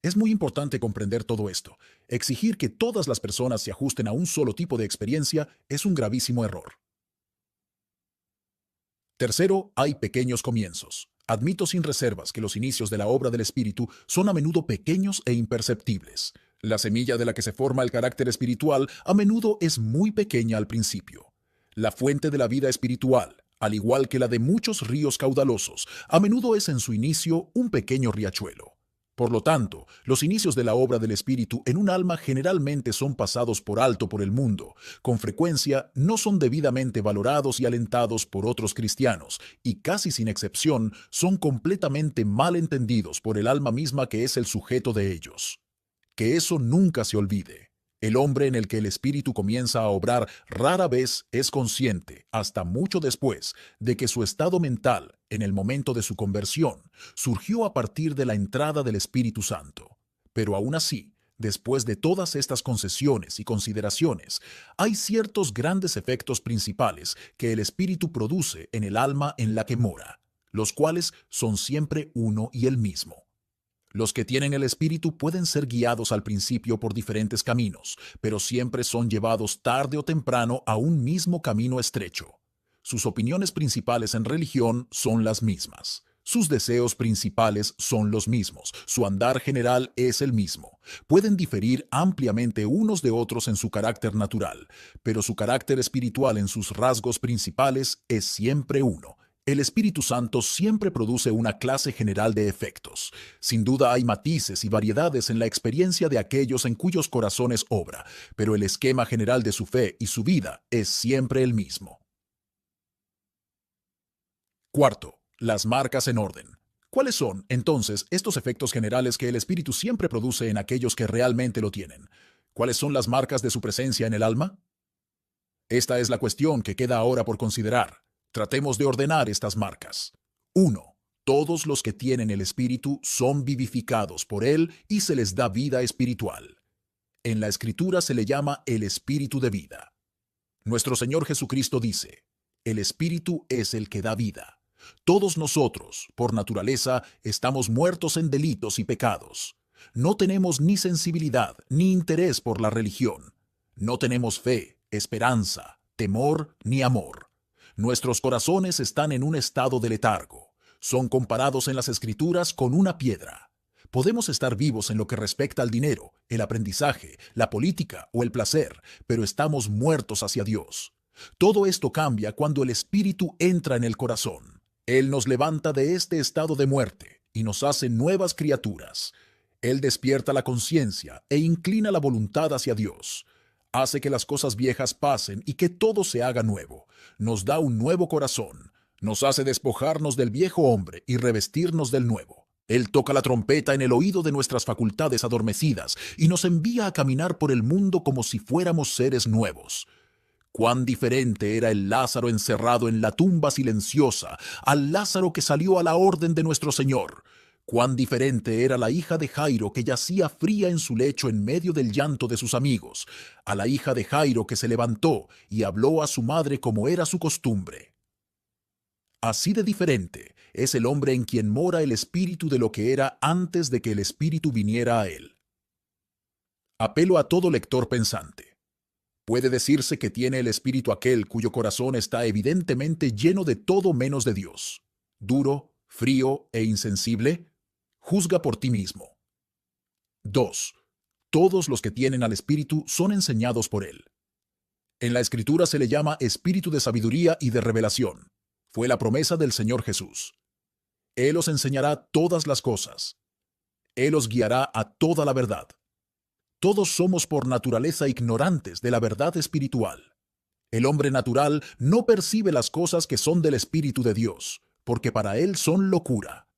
Speaker 1: Es muy importante comprender todo esto. Exigir que todas las personas se ajusten a un solo tipo de experiencia es un gravísimo error. Tercero, hay pequeños comienzos. Admito sin reservas que los inicios de la obra del Espíritu son a menudo pequeños e imperceptibles. La semilla de la que se forma el carácter espiritual a menudo es muy pequeña al principio. La fuente de la vida espiritual, al igual que la de muchos ríos caudalosos, a menudo es en su inicio un pequeño riachuelo. Por lo tanto, los inicios de la obra del Espíritu en un alma generalmente son pasados por alto por el mundo, con frecuencia no son debidamente valorados y alentados por otros cristianos, y casi sin excepción son completamente mal entendidos por el alma misma que es el sujeto de ellos. Que eso nunca se olvide. El hombre en el que el Espíritu comienza a obrar rara vez es consciente, hasta mucho después, de que su estado mental, en el momento de su conversión, surgió a partir de la entrada del Espíritu Santo. Pero aún así, después de todas estas concesiones y consideraciones, hay ciertos grandes efectos principales que el Espíritu produce en el alma en la que mora, los cuales son siempre uno y el mismo. Los que tienen el Espíritu pueden ser guiados al principio por diferentes caminos, pero siempre son llevados tarde o temprano a un mismo camino estrecho. Sus opiniones principales en religión son las mismas. Sus deseos principales son los mismos. Su andar general es el mismo. Pueden diferir ampliamente unos de otros en su carácter natural, pero su carácter espiritual en sus rasgos principales es siempre uno. El Espíritu Santo siempre produce una clase general de efectos. Sin duda hay matices y variedades en la experiencia de aquellos en cuyos corazones obra, pero el esquema general de su fe y su vida es siempre el mismo. Cuarto, las marcas en orden. ¿Cuáles son, entonces, estos efectos generales que el Espíritu siempre produce en aquellos que realmente lo tienen? ¿Cuáles son las marcas de su presencia en el alma? Esta es la cuestión que queda ahora por considerar. Tratemos de ordenar estas marcas. 1. Todos los que tienen el Espíritu son vivificados por Él y se les da vida espiritual. En la Escritura se le llama el Espíritu de vida. Nuestro Señor Jesucristo dice, el Espíritu es el que da vida. Todos nosotros, por naturaleza, estamos muertos en delitos y pecados. No tenemos ni sensibilidad ni interés por la religión. No tenemos fe, esperanza, temor ni amor. Nuestros corazones están en un estado de letargo. Son comparados en las Escrituras con una piedra. Podemos estar vivos en lo que respecta al dinero, el aprendizaje, la política o el placer, pero estamos muertos hacia Dios. Todo esto cambia cuando el Espíritu entra en el corazón. Él nos levanta de este estado de muerte y nos hace nuevas criaturas. Él despierta la conciencia e inclina la voluntad hacia Dios. Hace que las cosas viejas pasen y que todo se haga nuevo. Nos da un nuevo corazón. Nos hace despojarnos del viejo hombre y revestirnos del nuevo. Él toca la trompeta en el oído de nuestras facultades adormecidas y nos envía a caminar por el mundo como si fuéramos seres nuevos. Cuán diferente era el Lázaro encerrado en la tumba silenciosa al Lázaro que salió a la orden de nuestro Señor. Cuán diferente era la hija de Jairo que yacía fría en su lecho en medio del llanto de sus amigos, a la hija de Jairo que se levantó y habló a su madre como era su costumbre. Así de diferente es el hombre en quien mora el Espíritu de lo que era antes de que el Espíritu viniera a él. Apelo a todo lector pensante. ¿Puede decirse que tiene el Espíritu aquel cuyo corazón está evidentemente lleno de todo menos de Dios? ¿Duro, frío e insensible? Juzga por ti mismo. 2. Todos los que tienen al Espíritu son enseñados por Él. En la Escritura se le llama Espíritu de sabiduría y de revelación. Fue la promesa del Señor Jesús. Él os enseñará todas las cosas. Él os guiará a toda la verdad. Todos somos por naturaleza ignorantes de la verdad espiritual. El hombre natural no percibe las cosas que son del Espíritu de Dios, porque para él son locura.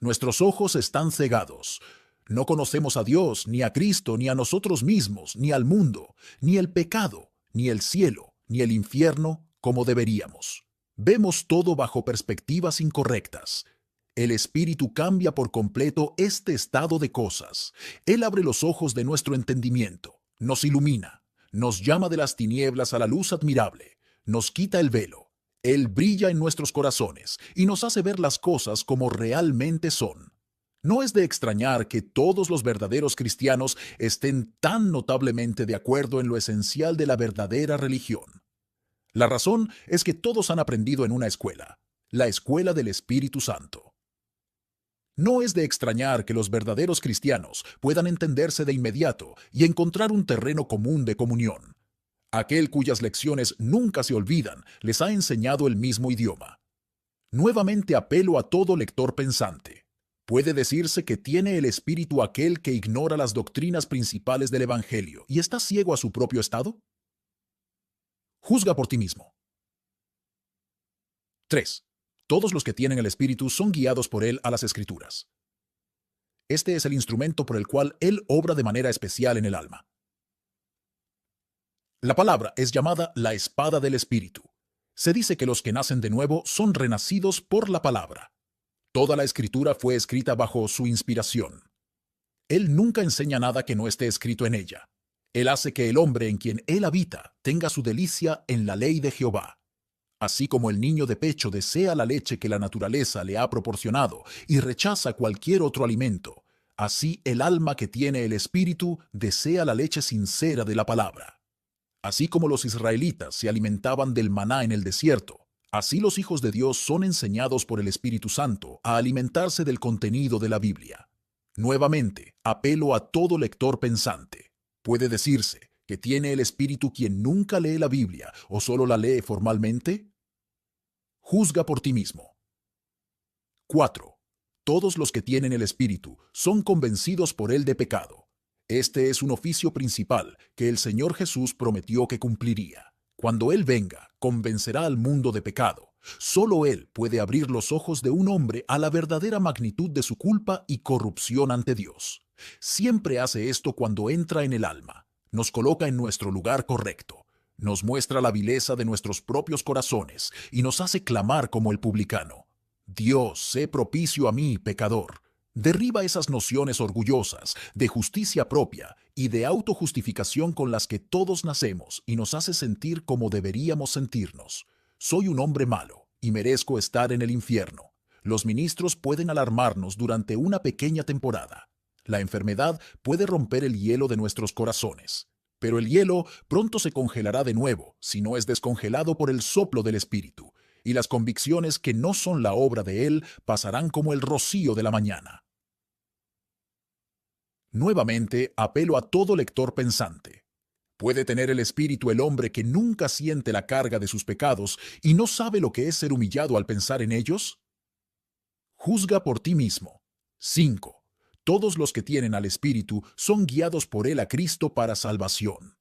Speaker 1: Nuestros ojos están cegados. No conocemos a Dios, ni a Cristo, ni a nosotros mismos, ni al mundo, ni el pecado, ni el cielo, ni el infierno, como deberíamos. Vemos todo bajo perspectivas incorrectas. El Espíritu cambia por completo este estado de cosas. Él abre los ojos de nuestro entendimiento, nos ilumina, nos llama de las tinieblas a la luz admirable, nos quita el velo. Él brilla en nuestros corazones y nos hace ver las cosas como realmente son. No es de extrañar que todos los verdaderos cristianos estén tan notablemente de acuerdo en lo esencial de la verdadera religión. La razón es que todos han aprendido en una escuela, la escuela del Espíritu Santo. No es de extrañar que los verdaderos cristianos puedan entenderse de inmediato y encontrar un terreno común de comunión. Aquel cuyas lecciones nunca se olvidan les ha enseñado el mismo idioma. Nuevamente apelo a todo lector pensante. ¿Puede decirse que tiene el espíritu aquel que ignora las doctrinas principales del Evangelio y está ciego a su propio estado? Juzga por ti mismo. 3. Todos los que tienen el Espíritu son guiados por Él a las Escrituras. Este es el instrumento por el cual Él obra de manera especial en el alma. La palabra es llamada la espada del Espíritu. Se dice que los que nacen de nuevo son renacidos por la palabra. Toda la Escritura fue escrita bajo su inspiración. Él nunca enseña nada que no esté escrito en ella. Él hace que el hombre en quien Él habita tenga su delicia en la ley de Jehová. Así como el niño de pecho desea la leche que la naturaleza le ha proporcionado y rechaza cualquier otro alimento, así el alma que tiene el Espíritu desea la leche sincera de la palabra. Así como los israelitas se alimentaban del maná en el desierto, así los hijos de Dios son enseñados por el Espíritu Santo a alimentarse del contenido de la Biblia. Nuevamente, apelo a todo lector pensante. Puede decirse que tiene el Espíritu quien nunca lee la Biblia o solo la lee formalmente. Juzga por ti mismo. 4. Todos los que tienen el Espíritu son convencidos por él de pecado. Este es un oficio principal que el Señor Jesús prometió que cumpliría. Cuando Él venga, convencerá al mundo de pecado. Solo Él puede abrir los ojos de un hombre a la verdadera magnitud de su culpa y corrupción ante Dios. Siempre hace esto cuando entra en el alma. Nos coloca en nuestro lugar correcto. Nos muestra la vileza de nuestros propios corazones y nos hace clamar como el publicano. Dios, sé propicio a mí, pecador. Derriba esas nociones orgullosas de justicia propia y de autojustificación con las que todos nacemos y nos hace sentir como deberíamos sentirnos. Soy un hombre malo y merezco estar en el infierno. Los ministros pueden alarmarnos durante una pequeña temporada. La enfermedad puede romper el hielo de nuestros corazones, pero el hielo pronto se congelará de nuevo si no es descongelado por el soplo del Espíritu, y las convicciones que no son la obra de Él pasarán como el rocío de la mañana. Nuevamente, apelo a todo lector pensante. ¿Puede tener el Espíritu el hombre que nunca siente la carga de sus pecados y no sabe lo que es ser humillado al pensar en ellos? Juzga por ti mismo. 5. Todos los que tienen al Espíritu son guiados por Él a Cristo para salvación.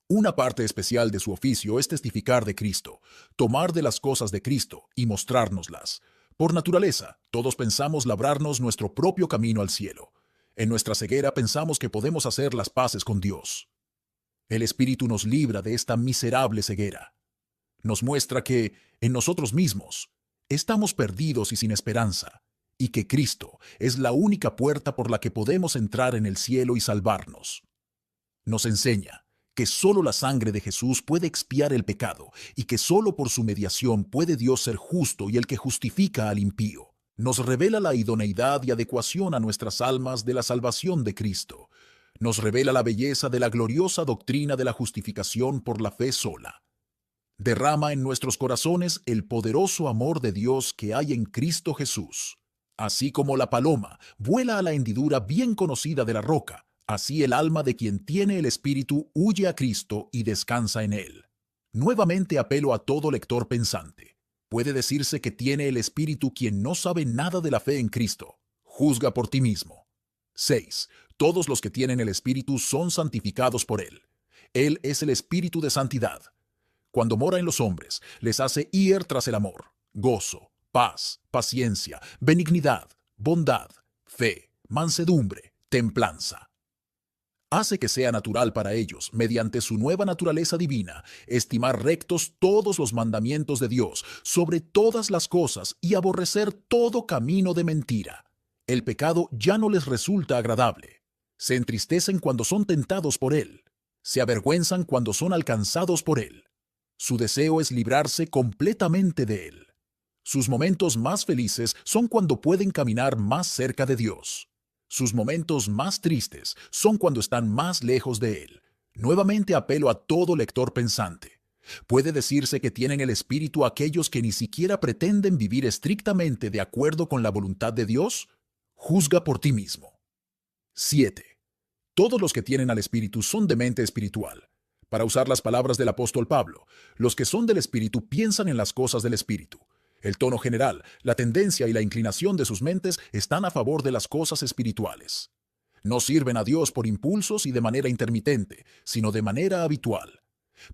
Speaker 1: Una parte especial de su oficio es testificar de Cristo, tomar de las cosas de Cristo y mostrárnoslas. Por naturaleza, todos pensamos labrarnos nuestro propio camino al cielo. En nuestra ceguera pensamos que podemos hacer las paces con Dios. El Espíritu nos libra de esta miserable ceguera. Nos muestra que, en nosotros mismos, estamos perdidos y sin esperanza, y que Cristo es la única puerta por la que podemos entrar en el cielo y salvarnos. Nos enseña que solo la sangre de Jesús puede expiar el pecado y que solo por su mediación puede Dios ser justo y el que justifica al impío. Nos revela la idoneidad y adecuación a nuestras almas de la salvación de Cristo. Nos revela la belleza de la gloriosa doctrina de la justificación por la fe sola. Derrama en nuestros corazones el poderoso amor de Dios que hay en Cristo Jesús. Así como la paloma vuela a la hendidura bien conocida de la roca, así el alma de quien tiene el Espíritu huye a Cristo y descansa en él. Nuevamente apelo a todo lector pensante. Puede decirse que tiene el Espíritu quien no sabe nada de la fe en Cristo. Juzga por ti mismo. 6. Todos los que tienen el Espíritu son santificados por Él. Él es el Espíritu de santidad. Cuando mora en los hombres, les hace ir tras el amor, gozo, paz, paciencia, benignidad, bondad, fe, mansedumbre, templanza. Hace que sea natural para ellos, mediante su nueva naturaleza divina, estimar rectos todos los mandamientos de Dios sobre todas las cosas y aborrecer todo camino de mentira. El pecado ya no les resulta agradable. Se entristecen cuando son tentados por él. Se avergüenzan cuando son alcanzados por él. Su deseo es librarse completamente de él. Sus momentos más felices son cuando pueden caminar más cerca de Dios. Sus momentos más tristes son cuando están más lejos de Él. Nuevamente apelo a todo lector pensante. Puede decirse que tienen el Espíritu aquellos que ni siquiera pretenden vivir estrictamente de acuerdo con la voluntad de Dios. Juzga por ti mismo. 7. Todos los que tienen al Espíritu son de mente espiritual. Para usar las palabras del apóstol Pablo, los que son del Espíritu piensan en las cosas del Espíritu. El tono general, la tendencia y la inclinación de sus mentes están a favor de las cosas espirituales. No sirven a Dios por impulsos y de manera intermitente, sino de manera habitual.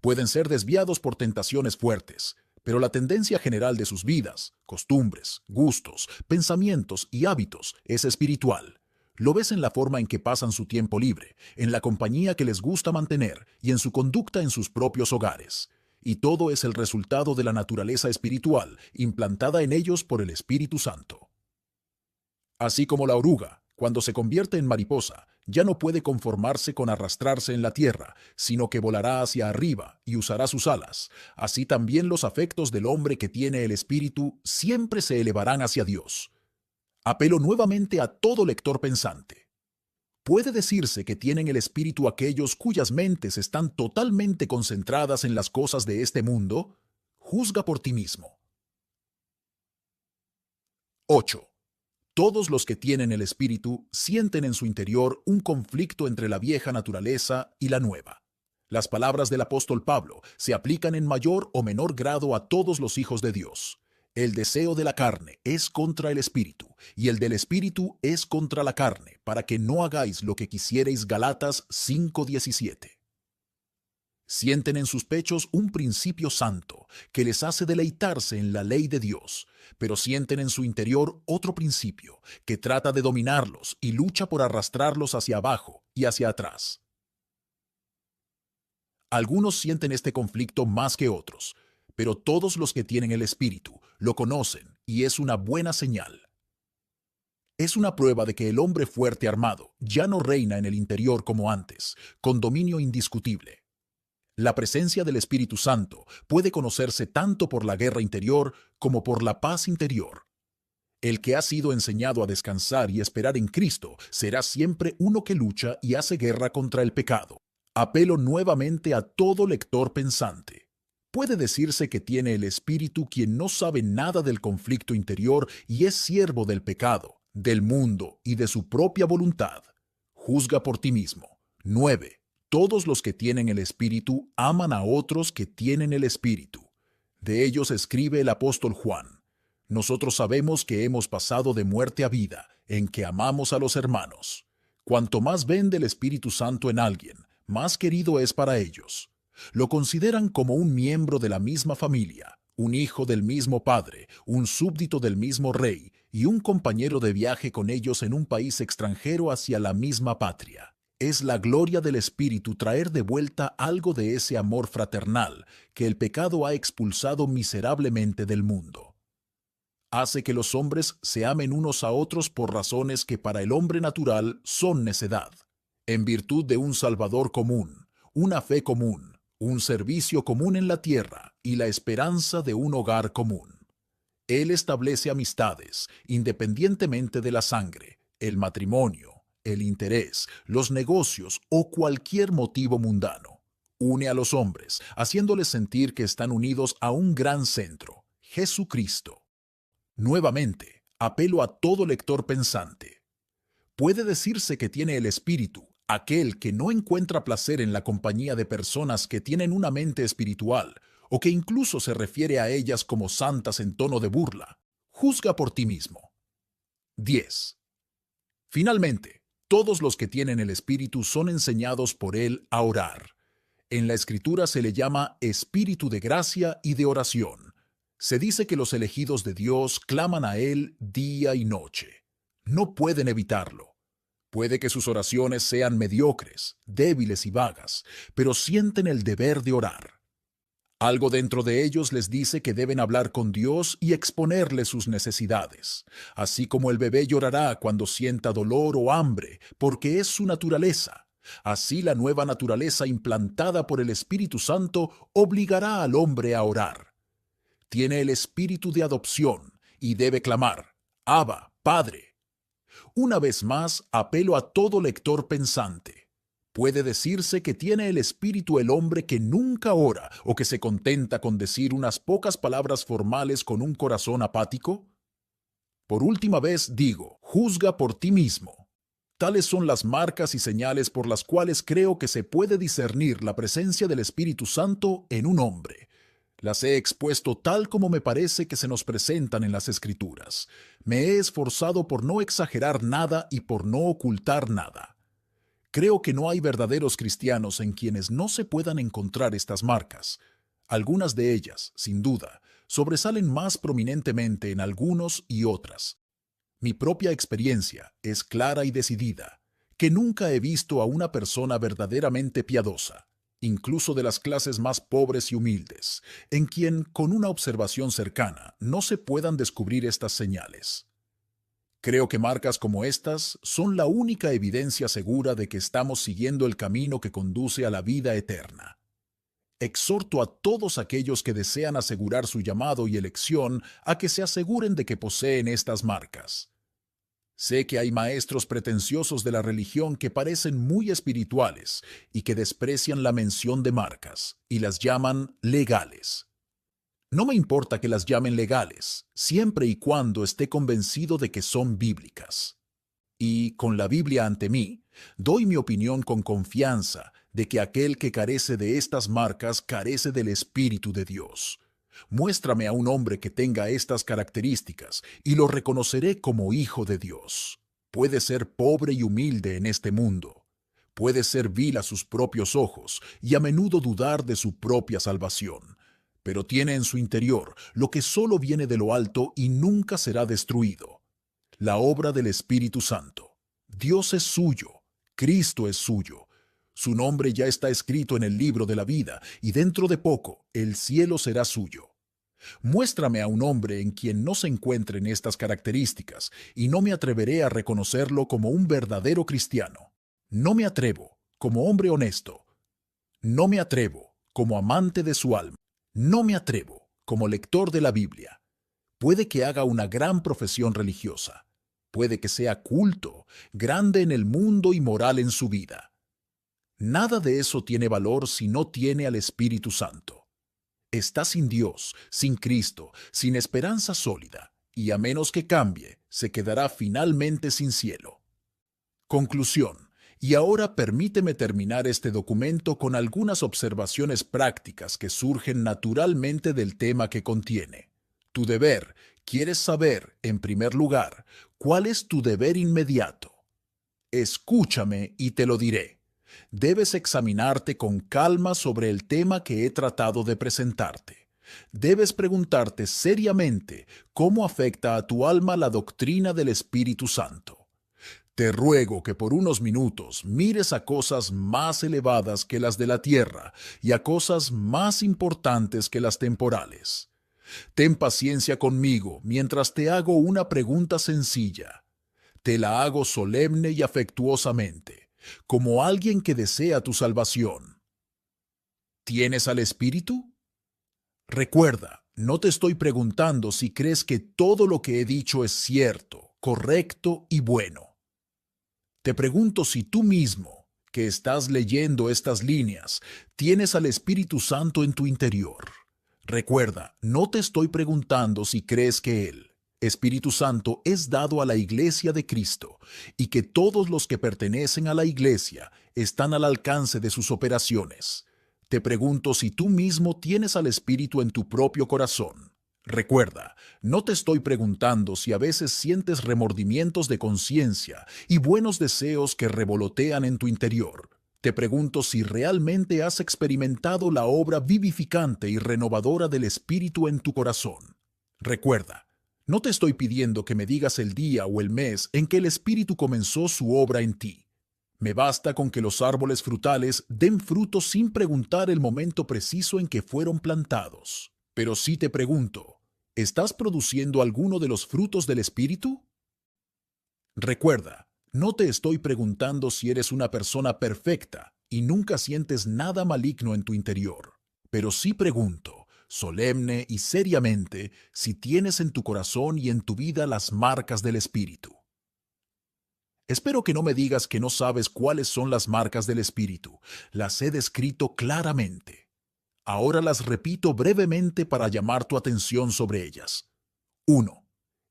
Speaker 1: Pueden ser desviados por tentaciones fuertes, pero la tendencia general de sus vidas, costumbres, gustos, pensamientos y hábitos es espiritual. Lo ves en la forma en que pasan su tiempo libre, en la compañía que les gusta mantener y en su conducta en sus propios hogares. Y todo es el resultado de la naturaleza espiritual implantada en ellos por el Espíritu Santo. Así como la oruga, cuando se convierte en mariposa, ya no puede conformarse con arrastrarse en la tierra, sino que volará hacia arriba y usará sus alas. Así también los afectos del hombre que tiene el Espíritu siempre se elevarán hacia Dios. Apelo nuevamente a todo lector pensante. ¿Puede decirse que tienen el Espíritu aquellos cuyas mentes están totalmente concentradas en las cosas de este mundo? Juzga por ti mismo. 8. Todos los que tienen el Espíritu sienten en su interior un conflicto entre la vieja naturaleza y la nueva. Las palabras del apóstol Pablo se aplican en mayor o menor grado a todos los hijos de Dios. El deseo de la carne es contra el Espíritu, y el del Espíritu es contra la carne, para que no hagáis lo que quisiereis. Galatas 5:17. Sienten en sus pechos un principio santo, que les hace deleitarse en la ley de Dios, pero sienten en su interior otro principio, que trata de dominarlos y lucha por arrastrarlos hacia abajo y hacia atrás. Algunos sienten este conflicto más que otros, pero todos los que tienen el Espíritu lo conocen y es una buena señal. Es una prueba de que el hombre fuerte armado ya no reina en el interior como antes, con dominio indiscutible. La presencia del Espíritu Santo puede conocerse tanto por la guerra interior como por la paz interior. El que ha sido enseñado a descansar y esperar en Cristo será siempre uno que lucha y hace guerra contra el pecado. Apelo nuevamente a todo lector pensante. Puede decirse que tiene el Espíritu quien no sabe nada del conflicto interior y es siervo del pecado, del mundo y de su propia voluntad. Juzga por ti mismo. 9. Todos los que tienen el Espíritu aman a otros que tienen el Espíritu. De ellos escribe el apóstol Juan. Nosotros sabemos que hemos pasado de muerte a vida, en que amamos a los hermanos. Cuanto más ven del Espíritu Santo en alguien, más querido es para ellos. Lo consideran como un miembro de la misma familia, un hijo del mismo padre, un súbdito del mismo rey y un compañero de viaje con ellos en un país extranjero hacia la misma patria. Es la gloria del Espíritu traer de vuelta algo de ese amor fraternal que el pecado ha expulsado miserablemente del mundo. Hace que los hombres se amen unos a otros por razones que para el hombre natural son necedad, en virtud de un Salvador común, una fe común, un servicio común en la tierra y la esperanza de un hogar común. Él establece amistades, independientemente de la sangre, el matrimonio, el interés, los negocios o cualquier motivo mundano. Une a los hombres, haciéndoles sentir que están unidos a un gran centro, Jesucristo. Nuevamente, apelo a todo lector pensante. Puede decirse que tiene el espíritu, aquel que no encuentra placer en la compañía de personas que tienen una mente espiritual, o que incluso se refiere a ellas como santas en tono de burla. Juzga por ti mismo. 10. Finalmente, todos los que tienen el espíritu son enseñados por él a orar. En la Escritura se le llama espíritu de gracia y de oración. Se dice que los elegidos de Dios claman a él día y noche. No pueden evitarlo. Puede que sus oraciones sean mediocres, débiles y vagas, pero sienten el deber de orar. Algo dentro de ellos les dice que deben hablar con Dios y exponerle sus necesidades, así como el bebé llorará cuando sienta dolor o hambre, porque es su naturaleza. Así la nueva naturaleza implantada por el Espíritu Santo obligará al hombre a orar. Tiene el espíritu de adopción y debe clamar: Abba, Padre. Una vez más, apelo a todo lector pensante. ¿Puede decirse que tiene el espíritu el hombre que nunca ora o que se contenta con decir unas pocas palabras formales con un corazón apático? Por última vez digo, juzga por ti mismo. Tales son las marcas y señales por las cuales creo que se puede discernir la presencia del Espíritu Santo en un hombre. Las he expuesto tal como me parece que se nos presentan en las Escrituras. Me he esforzado por no exagerar nada y por no ocultar nada. Creo que no hay verdaderos cristianos en quienes no se puedan encontrar estas marcas. Algunas de ellas, sin duda, sobresalen más prominentemente en algunos y otras. Mi propia experiencia es clara y decidida, que nunca he visto a una persona verdaderamente piadosa, incluso de las clases más pobres y humildes, en quien, con una observación cercana, no se puedan descubrir estas señales. Creo que marcas como estas son la única evidencia segura de que estamos siguiendo el camino que conduce a la vida eterna. Exhorto a todos aquellos que desean asegurar su llamado y elección a que se aseguren de que poseen estas marcas. Sé que hay maestros pretenciosos de la religión que parecen muy espirituales y que desprecian la mención de marcas y las llaman legales. No me importa que las llamen legales, siempre y cuando esté convencido de que son bíblicas. Y, con la Biblia ante mí, doy mi opinión con confianza de que aquel que carece de estas marcas carece del Espíritu de Dios. Muéstrame a un hombre que tenga estas características y lo reconoceré como hijo de Dios. Puede ser pobre y humilde en este mundo. Puede ser vil a sus propios ojos y a menudo dudar de su propia salvación. Pero tiene en su interior lo que solo viene de lo alto y nunca será destruido: la obra del Espíritu Santo. Dios es suyo, Cristo es suyo. Su nombre ya está escrito en el libro de la vida y dentro de poco el cielo será suyo. Muéstrame a un hombre en quien no se encuentren estas características y no me atreveré a reconocerlo como un verdadero cristiano. No me atrevo, como hombre honesto. No me atrevo, como amante de su alma. No me atrevo, como lector de la Biblia. Puede que haga una gran profesión religiosa. Puede que sea culto, grande en el mundo y moral en su vida. Nada de eso tiene valor si no tiene al Espíritu Santo. Está sin Dios, sin Cristo, sin esperanza sólida, y a menos que cambie, se quedará finalmente sin cielo. Conclusión. Y ahora permíteme terminar este documento con algunas observaciones prácticas que surgen naturalmente del tema que contiene. Tu deber. ¿Quieres saber, en primer lugar, cuál es tu deber inmediato? Escúchame y te lo diré. Debes examinarte con calma sobre el tema que he tratado de presentarte. Debes preguntarte seriamente cómo afecta a tu alma la doctrina del Espíritu Santo. Te ruego que por unos minutos mires a cosas más elevadas que las de la tierra y a cosas más importantes que las temporales. Ten paciencia conmigo mientras te hago una pregunta sencilla. Te la hago solemne y afectuosamente, como alguien que desea tu salvación. ¿Tienes al Espíritu? Recuerda, no te estoy preguntando si crees que todo lo que he dicho es cierto, correcto y bueno. Te pregunto si tú mismo, que estás leyendo estas líneas, tienes al Espíritu Santo en tu interior. Recuerda, no te estoy preguntando si crees que Él, Espíritu Santo, es dado a la Iglesia de Cristo y que todos los que pertenecen a la Iglesia están al alcance de sus operaciones. Te pregunto si tú mismo tienes al Espíritu en tu propio corazón. Recuerda, no te estoy preguntando si a veces sientes remordimientos de conciencia y buenos deseos que revolotean en tu interior. Te pregunto si realmente has experimentado la obra vivificante y renovadora del Espíritu en tu corazón. Recuerda, no te estoy pidiendo que me digas el día o el mes en que el Espíritu comenzó su obra en ti. Me basta con que los árboles frutales den frutos sin preguntar el momento preciso en que fueron plantados. Pero sí te pregunto, ¿estás produciendo alguno de los frutos del Espíritu? Recuerda, no te estoy preguntando si eres una persona perfecta y nunca sientes nada maligno en tu interior, pero sí pregunto, solemne y seriamente, si tienes en tu corazón y en tu vida las marcas del Espíritu. Espero que no me digas que no sabes cuáles son las marcas del Espíritu. Las he descrito claramente. Ahora las repito brevemente para llamar tu atención sobre ellas. 1.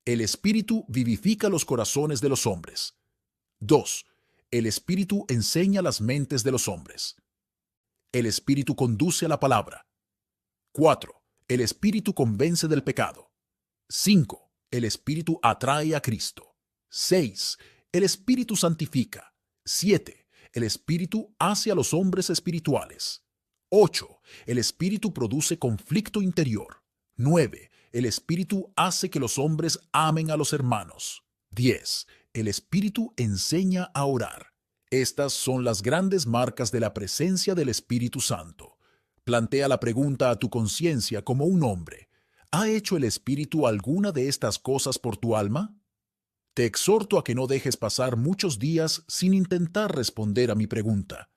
Speaker 1: El Espíritu vivifica los corazones de los hombres. 2. El Espíritu enseña las mentes de los hombres. El Espíritu conduce a la palabra. 4. El Espíritu convence del pecado. 5. El Espíritu atrae a Cristo. 6. El Espíritu santifica. 7. El Espíritu hace a los hombres espirituales. 8. El Espíritu produce conflicto interior. 9. El Espíritu hace que los hombres amen a los hermanos. 10. El Espíritu enseña a orar. Estas son las grandes marcas de la presencia del Espíritu Santo. Plantea la pregunta a tu conciencia como un hombre. ¿Ha hecho el Espíritu alguna de estas cosas por tu alma? Te exhorto a que no dejes pasar muchos días sin intentar responder a mi pregunta.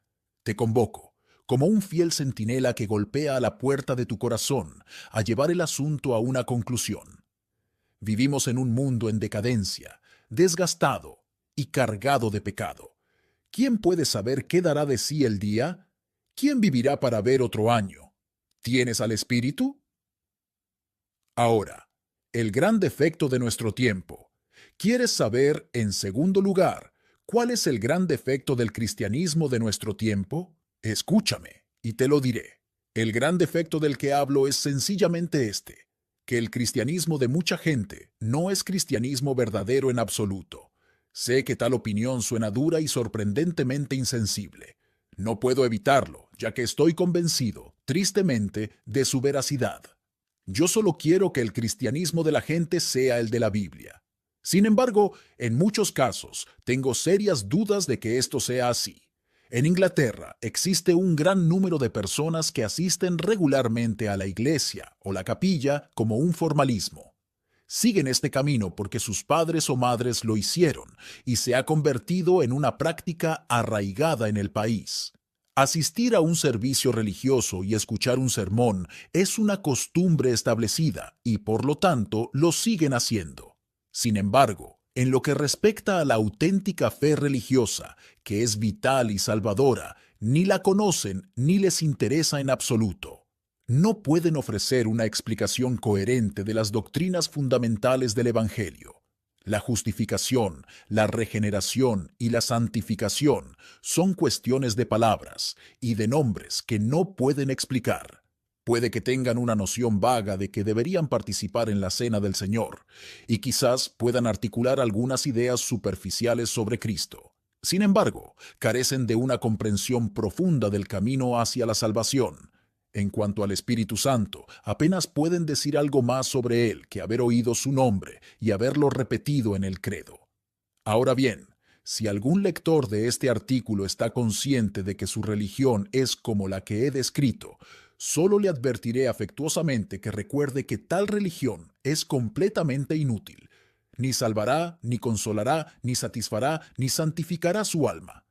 Speaker 1: Te convoco, como un fiel centinela que golpea a la puerta de tu corazón, a llevar el asunto a una conclusión. Vivimos en un mundo en decadencia, desgastado y cargado de pecado. ¿Quién puede saber qué dará de sí el día? ¿Quién vivirá para ver otro año? ¿Tienes al Espíritu? Ahora, el gran defecto de nuestro tiempo. ¿Quieres saber, en segundo lugar, cuál es el gran defecto del cristianismo de nuestro tiempo? Escúchame, y te lo diré. El gran defecto del que hablo es sencillamente este, que el cristianismo de mucha gente no es cristianismo verdadero en absoluto. Sé que tal opinión suena dura y sorprendentemente insensible. No puedo evitarlo, ya que estoy convencido, tristemente, de su veracidad. Yo solo quiero que el cristianismo de la gente sea el de la Biblia. Sin embargo, en muchos casos, tengo serias dudas de que esto sea así. En Inglaterra existe un gran número de personas que asisten regularmente a la iglesia o la capilla como un formalismo. Siguen este camino porque sus padres o madres lo hicieron y se ha convertido en una práctica arraigada en el país. Asistir a un servicio religioso y escuchar un sermón es una costumbre establecida y por lo tanto lo siguen haciendo. Sin embargo, en lo que respecta a la auténtica fe religiosa, que es vital y salvadora, ni la conocen ni les interesa en absoluto. No pueden ofrecer una explicación coherente de las doctrinas fundamentales del Evangelio. La justificación, la regeneración y la santificación son cuestiones de palabras y de nombres que no pueden explicar. Puede que tengan una noción vaga de que deberían participar en la cena del Señor, y quizás puedan articular algunas ideas superficiales sobre Cristo. Sin embargo, carecen de una comprensión profunda del camino hacia la salvación. En cuanto al Espíritu Santo, apenas pueden decir algo más sobre él que haber oído su nombre y haberlo repetido en el credo. Ahora bien, si algún lector de este artículo está consciente de que su religión es como la que he descrito, solo le advertiré afectuosamente que recuerde que tal religión es completamente inútil. Ni salvará, ni consolará, ni satisfará, ni santificará su alma.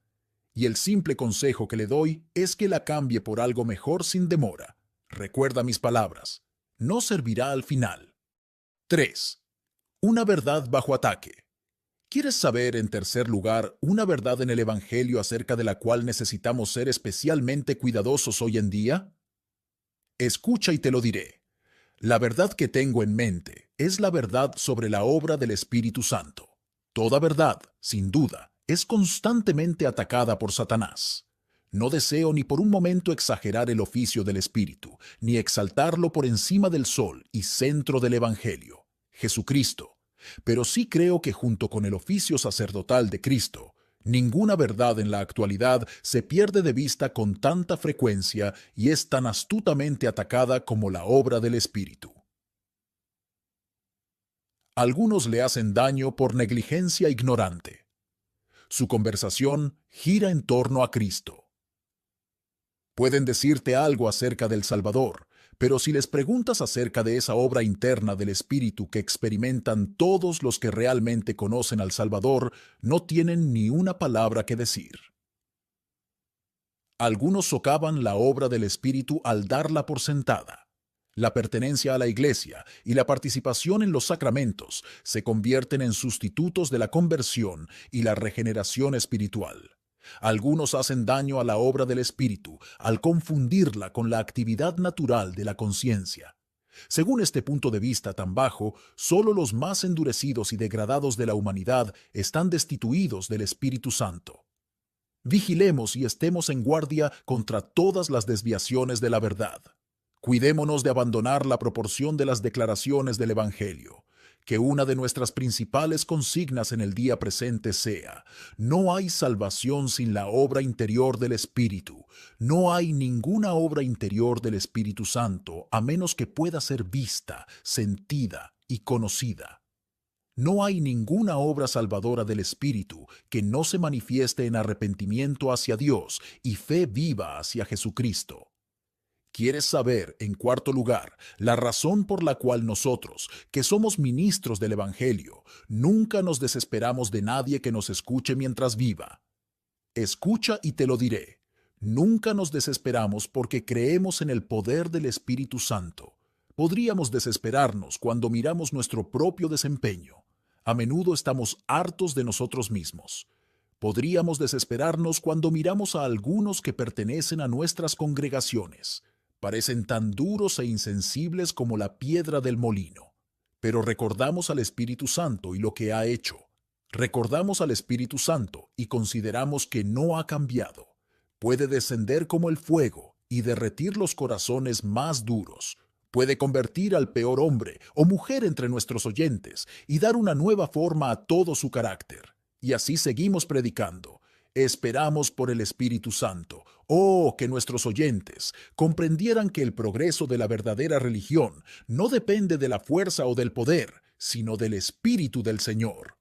Speaker 1: Y el simple consejo que le doy es que la cambie por algo mejor sin demora. Recuerda mis palabras. No servirá al final. 3. Una verdad bajo ataque. ¿Quieres saber, en tercer lugar, una verdad en el Evangelio acerca de la cual necesitamos ser especialmente cuidadosos hoy en día? Escucha y te lo diré. La verdad que tengo en mente es la verdad sobre la obra del Espíritu Santo. Toda verdad, sin duda, es constantemente atacada por Satanás. No deseo ni por un momento exagerar el oficio del Espíritu, ni exaltarlo por encima del sol y centro del Evangelio, Jesucristo. Pero sí creo que junto con el oficio sacerdotal de Cristo, ninguna verdad en la actualidad se pierde de vista con tanta frecuencia y es tan astutamente atacada como la obra del Espíritu. Algunos le hacen daño por negligencia ignorante. Su conversación gira en torno a Cristo. Pueden decirte algo acerca del Salvador, pero si les preguntas acerca de esa obra interna del Espíritu que experimentan todos los que realmente conocen al Salvador, no tienen ni una palabra que decir. Algunos socavan la obra del Espíritu al darla por sentada. La pertenencia a la Iglesia y la participación en los sacramentos se convierten en sustitutos de la conversión y la regeneración espiritual. Algunos hacen daño a la obra del Espíritu al confundirla con la actividad natural de la conciencia. Según este punto de vista tan bajo, solo los más endurecidos y degradados de la humanidad están destituidos del Espíritu Santo. Vigilemos y estemos en guardia contra todas las desviaciones de la verdad. Cuidémonos de abandonar la proporción de las declaraciones del Evangelio. Que una de nuestras principales consignas en el día presente sea: no hay salvación sin la obra interior del Espíritu. No hay ninguna obra interior del Espíritu Santo a menos que pueda ser vista, sentida y conocida. No hay ninguna obra salvadora del Espíritu que no se manifieste en arrepentimiento hacia Dios y fe viva hacia Jesucristo. ¿Quieres saber, en cuarto lugar, la razón por la cual nosotros, que somos ministros del Evangelio, nunca nos desesperamos de nadie que nos escuche mientras viva? Escucha y te lo diré. Nunca nos desesperamos porque creemos en el poder del Espíritu Santo. Podríamos desesperarnos cuando miramos nuestro propio desempeño. A menudo estamos hartos de nosotros mismos. Podríamos desesperarnos cuando miramos a algunos que pertenecen a nuestras congregaciones. Parecen tan duros e insensibles como la piedra del molino. Pero recordamos al Espíritu Santo y lo que ha hecho. Recordamos al Espíritu Santo y consideramos que no ha cambiado. Puede descender como el fuego y derretir los corazones más duros. Puede convertir al peor hombre o mujer entre nuestros oyentes y dar una nueva forma a todo su carácter. Y así seguimos predicando. Esperamos por el Espíritu Santo. Oh, que nuestros oyentes comprendieran que el progreso de la verdadera religión no depende de la fuerza o del poder, sino del Espíritu del Señor.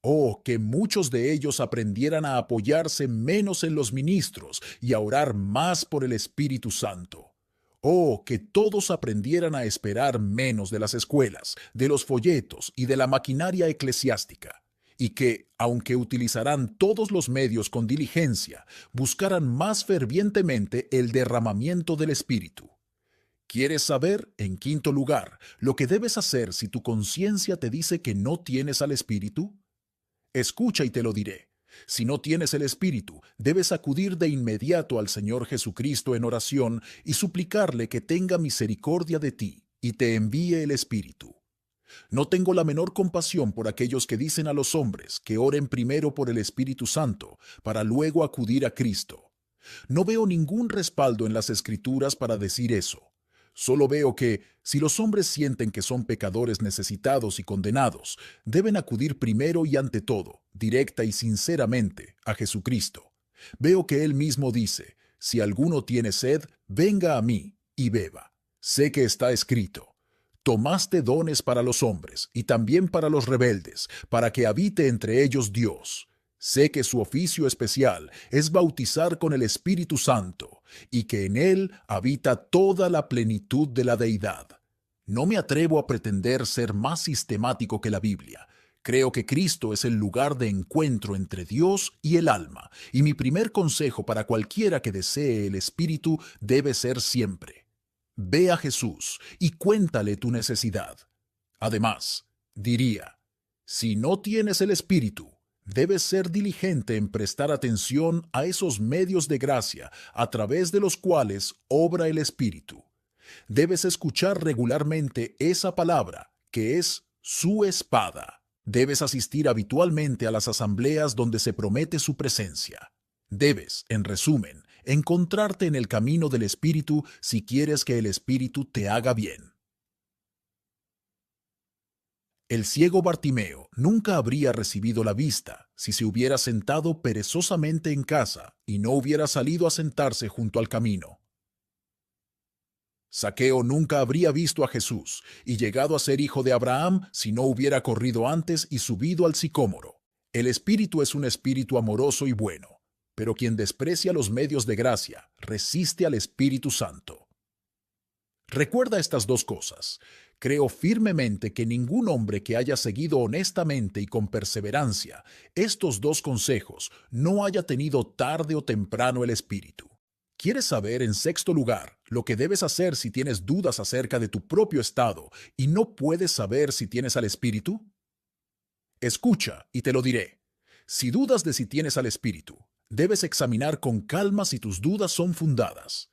Speaker 1: Oh, que muchos de ellos aprendieran a apoyarse menos en los ministros y a orar más por el Espíritu Santo. Oh, que todos aprendieran a esperar menos de las escuelas, de los folletos y de la maquinaria eclesiástica, y que, aunque utilizarán todos los medios con diligencia, buscaran más fervientemente el derramamiento del Espíritu. ¿Quieres saber, en quinto lugar, lo que debes hacer si tu conciencia te dice que no tienes al Espíritu? Escucha y te lo diré. Si no tienes el Espíritu, debes acudir de inmediato al Señor Jesucristo en oración y suplicarle que tenga misericordia de ti y te envíe el Espíritu. No tengo la menor compasión por aquellos que dicen a los hombres que oren primero por el Espíritu Santo para luego acudir a Cristo. No veo ningún respaldo en las Escrituras para decir eso. Solo veo que, si los hombres sienten que son pecadores necesitados y condenados, deben acudir primero y ante todo, directa y sinceramente, a Jesucristo. Veo que Él mismo dice: si alguno tiene sed, venga a mí y beba. Sé que está escrito: tomaste dones para los hombres y también para los rebeldes, para que habite entre ellos Dios. Sé que su oficio especial es bautizar con el Espíritu Santo y que en él habita toda la plenitud de la deidad. No me atrevo a pretender ser más sistemático que la Biblia. Creo que Cristo es el lugar de encuentro entre Dios y el alma, y mi primer consejo para cualquiera que desee el Espíritu debe ser siempre: ve a Jesús y cuéntale tu necesidad. Además, diría: Si no tienes el Espíritu, debes ser diligente en prestar atención a esos medios de gracia a través de los cuales obra el Espíritu. Debes escuchar regularmente esa palabra, que es su espada. Debes asistir habitualmente a las asambleas donde se promete su presencia. Debes, en resumen, encontrarte en el camino del Espíritu si quieres que el Espíritu te haga bien. El ciego Bartimeo nunca habría recibido la vista si se hubiera sentado perezosamente en casa y no hubiera salido a sentarse junto al camino. Zaqueo nunca habría visto a Jesús y llegado a ser hijo de Abraham si no hubiera corrido antes y subido al sicómoro. El Espíritu es un espíritu amoroso y bueno, pero quien desprecia los medios de gracia resiste al Espíritu Santo. Recuerda estas dos cosas. Creo firmemente que ningún hombre que haya seguido honestamente y con perseverancia estos dos consejos no haya tenido tarde o temprano el Espíritu. ¿Quieres saber, en sexto lugar, lo que debes hacer si tienes dudas acerca de tu propio estado y no puedes saber si tienes al Espíritu? Escucha y te lo diré. Si dudas de si tienes al Espíritu, debes examinar con calma si tus dudas son fundadas.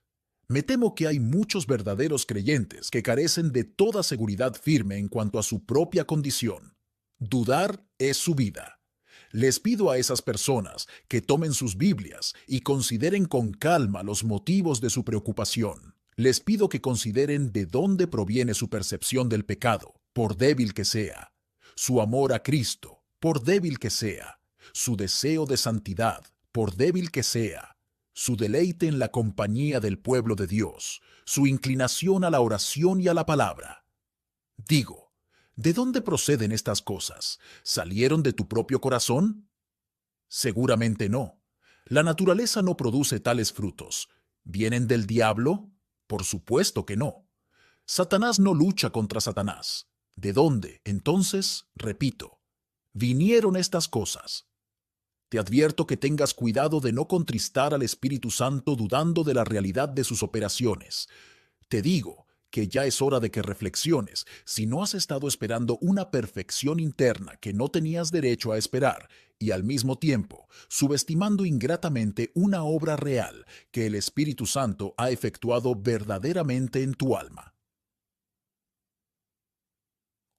Speaker 1: Me temo que hay muchos verdaderos creyentes que carecen de toda seguridad firme en cuanto a su propia condición. Dudar es su vida. Les pido a esas personas que tomen sus Biblias y consideren con calma los motivos de su preocupación. Les pido que consideren de dónde proviene su percepción del pecado, por débil que sea, su amor a Cristo, por débil que sea, su deseo de santidad, por débil que sea, su deleite en la compañía del pueblo de Dios, su inclinación a la oración y a la palabra. Digo, ¿de dónde proceden estas cosas? ¿Salieron de tu propio corazón? Seguramente no. La naturaleza no produce tales frutos. ¿Vienen del diablo? Por supuesto que no. Satanás no lucha contra Satanás. ¿De dónde, entonces, repito, vinieron estas cosas? Te advierto que tengas cuidado de no contristar al Espíritu Santo dudando de la realidad de sus operaciones. Te digo que ya es hora de que reflexiones si no has estado esperando una perfección interna que no tenías derecho a esperar y al mismo tiempo subestimando ingratamente una obra real que el Espíritu Santo ha efectuado verdaderamente en tu alma.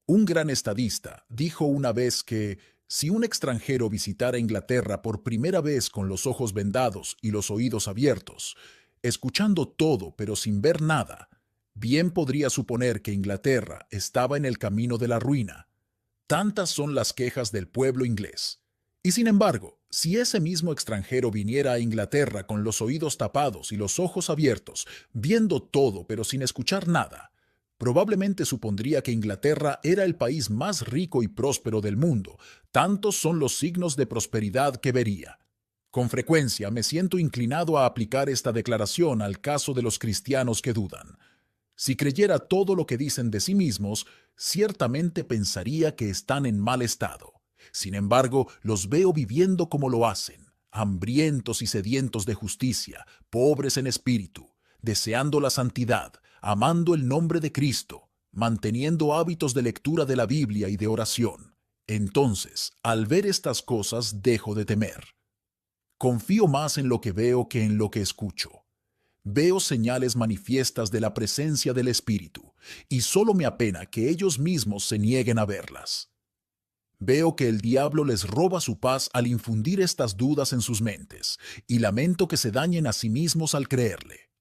Speaker 1: Un gran estadista dijo una vez que si un extranjero visitara Inglaterra por primera vez con los ojos vendados y los oídos abiertos, escuchando todo pero sin ver nada, bien podría suponer que Inglaterra estaba en el camino de la ruina. Tantas son las quejas del pueblo inglés. Y sin embargo, si ese mismo extranjero viniera a Inglaterra con los oídos tapados y los ojos abiertos, viendo todo pero sin escuchar nada, probablemente supondría que Inglaterra era el país más rico y próspero del mundo. Tantos son los signos de prosperidad que vería. Con frecuencia me siento inclinado a aplicar esta declaración al caso de los cristianos que dudan. Si creyera todo lo que dicen de sí mismos, ciertamente pensaría que están en mal estado. Sin embargo, los veo viviendo como lo hacen, hambrientos y sedientos de justicia, pobres en espíritu, deseando la santidad, amando el nombre de Cristo, manteniendo hábitos de lectura de la Biblia y de oración. Entonces, al ver estas cosas, dejo de temer. Confío más en lo que veo que en lo que escucho. Veo señales manifiestas de la presencia del Espíritu, y solo me apena que ellos mismos se nieguen a verlas. Veo que el diablo les roba su paz al infundir estas dudas en sus mentes, y lamento que se dañen a sí mismos al creerle.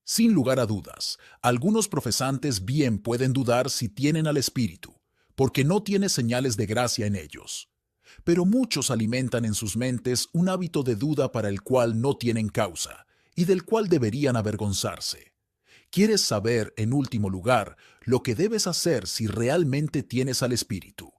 Speaker 1: Sin lugar a dudas, algunos profesantes bien pueden dudar si tienen al Espíritu, porque no tiene señales de gracia en ellos. Pero muchos alimentan en sus mentes un hábito de duda para el cual no tienen causa, y del cual deberían avergonzarse. ¿Quieres saber, en último lugar, lo que debes hacer si realmente tienes al Espíritu?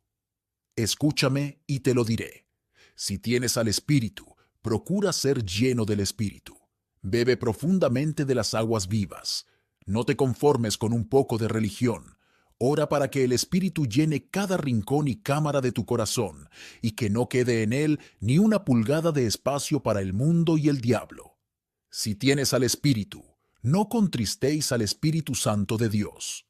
Speaker 1: Escúchame y te lo diré. Si tienes al Espíritu, procura ser lleno del Espíritu. Bebe profundamente de las aguas vivas. No te conformes con un poco de religión. Ora para que el Espíritu llene cada rincón y cámara de tu corazón, y que no quede en él ni una pulgada de espacio para el mundo y el diablo. Si tienes al Espíritu, no contristéis al Espíritu Santo de Dios.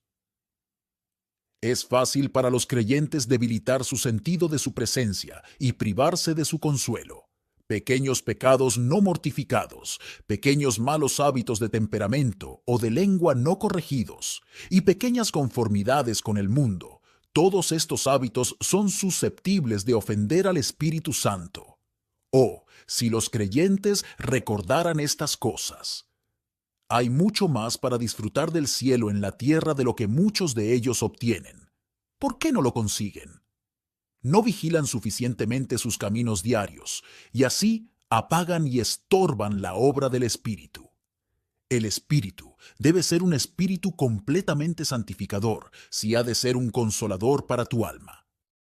Speaker 1: Es fácil para los creyentes debilitar su sentido de su presencia y privarse de su consuelo. Pequeños pecados no mortificados, pequeños malos hábitos de temperamento o de lengua no corregidos, y pequeñas conformidades con el mundo, todos estos hábitos son susceptibles de ofender al Espíritu Santo. Oh, si los creyentes recordaran estas cosas. Hay mucho más para disfrutar del cielo en la tierra de lo que muchos de ellos obtienen. ¿Por qué no lo consiguen? No vigilan suficientemente sus caminos diarios, y así apagan y estorban la obra del Espíritu. El Espíritu debe ser un espíritu completamente santificador, si ha de ser un consolador para tu alma.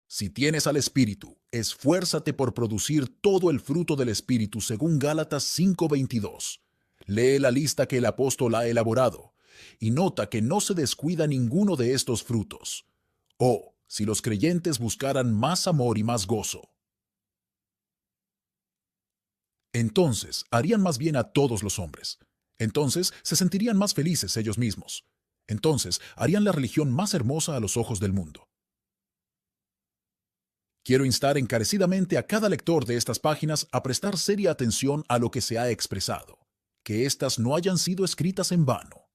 Speaker 1: Si tienes al Espíritu, esfuérzate por producir todo el fruto del Espíritu según Gálatas 5:22. Lee la lista que el apóstol ha elaborado, y nota que no se descuida ninguno de estos frutos. Oh, si los creyentes buscaran más amor y más gozo. Entonces harían más bien a todos los hombres. Entonces se sentirían más felices ellos mismos. Entonces harían la religión más hermosa a los ojos del mundo. Quiero instar encarecidamente a cada lector de estas páginas a prestar seria atención a lo que se ha expresado, que éstas no hayan sido escritas en vano.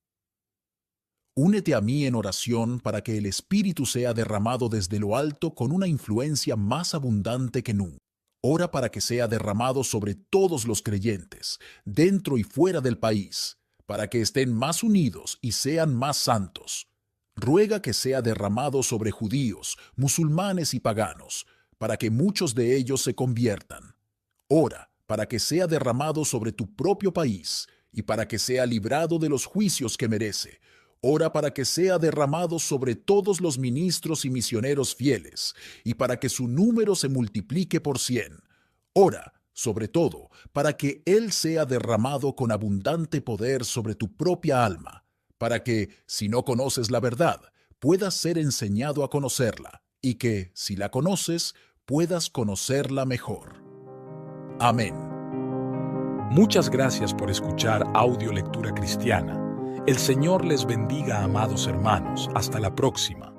Speaker 1: Únete a mí en oración para que el Espíritu sea derramado desde lo alto con una influencia más abundante que nunca. Ora para que sea derramado sobre todos los creyentes, dentro y fuera del país, para que estén más unidos y sean más santos. Ruega que sea derramado sobre judíos, musulmanes y paganos, para que muchos de ellos se conviertan. Ora para que sea derramado sobre tu propio país y para que sea librado de los juicios que merece. Ora para que sea derramado sobre todos los ministros y misioneros fieles, y para que su número se multiplique por 100. Ora, sobre todo, para que Él sea derramado con abundante poder sobre tu propia alma, para que, si no conoces la verdad, puedas ser enseñado a conocerla, y que, si la conoces, puedas conocerla mejor. Amén.
Speaker 2: Muchas gracias por escuchar Audio Lectura Cristiana. El Señor les bendiga, amados hermanos. Hasta la próxima.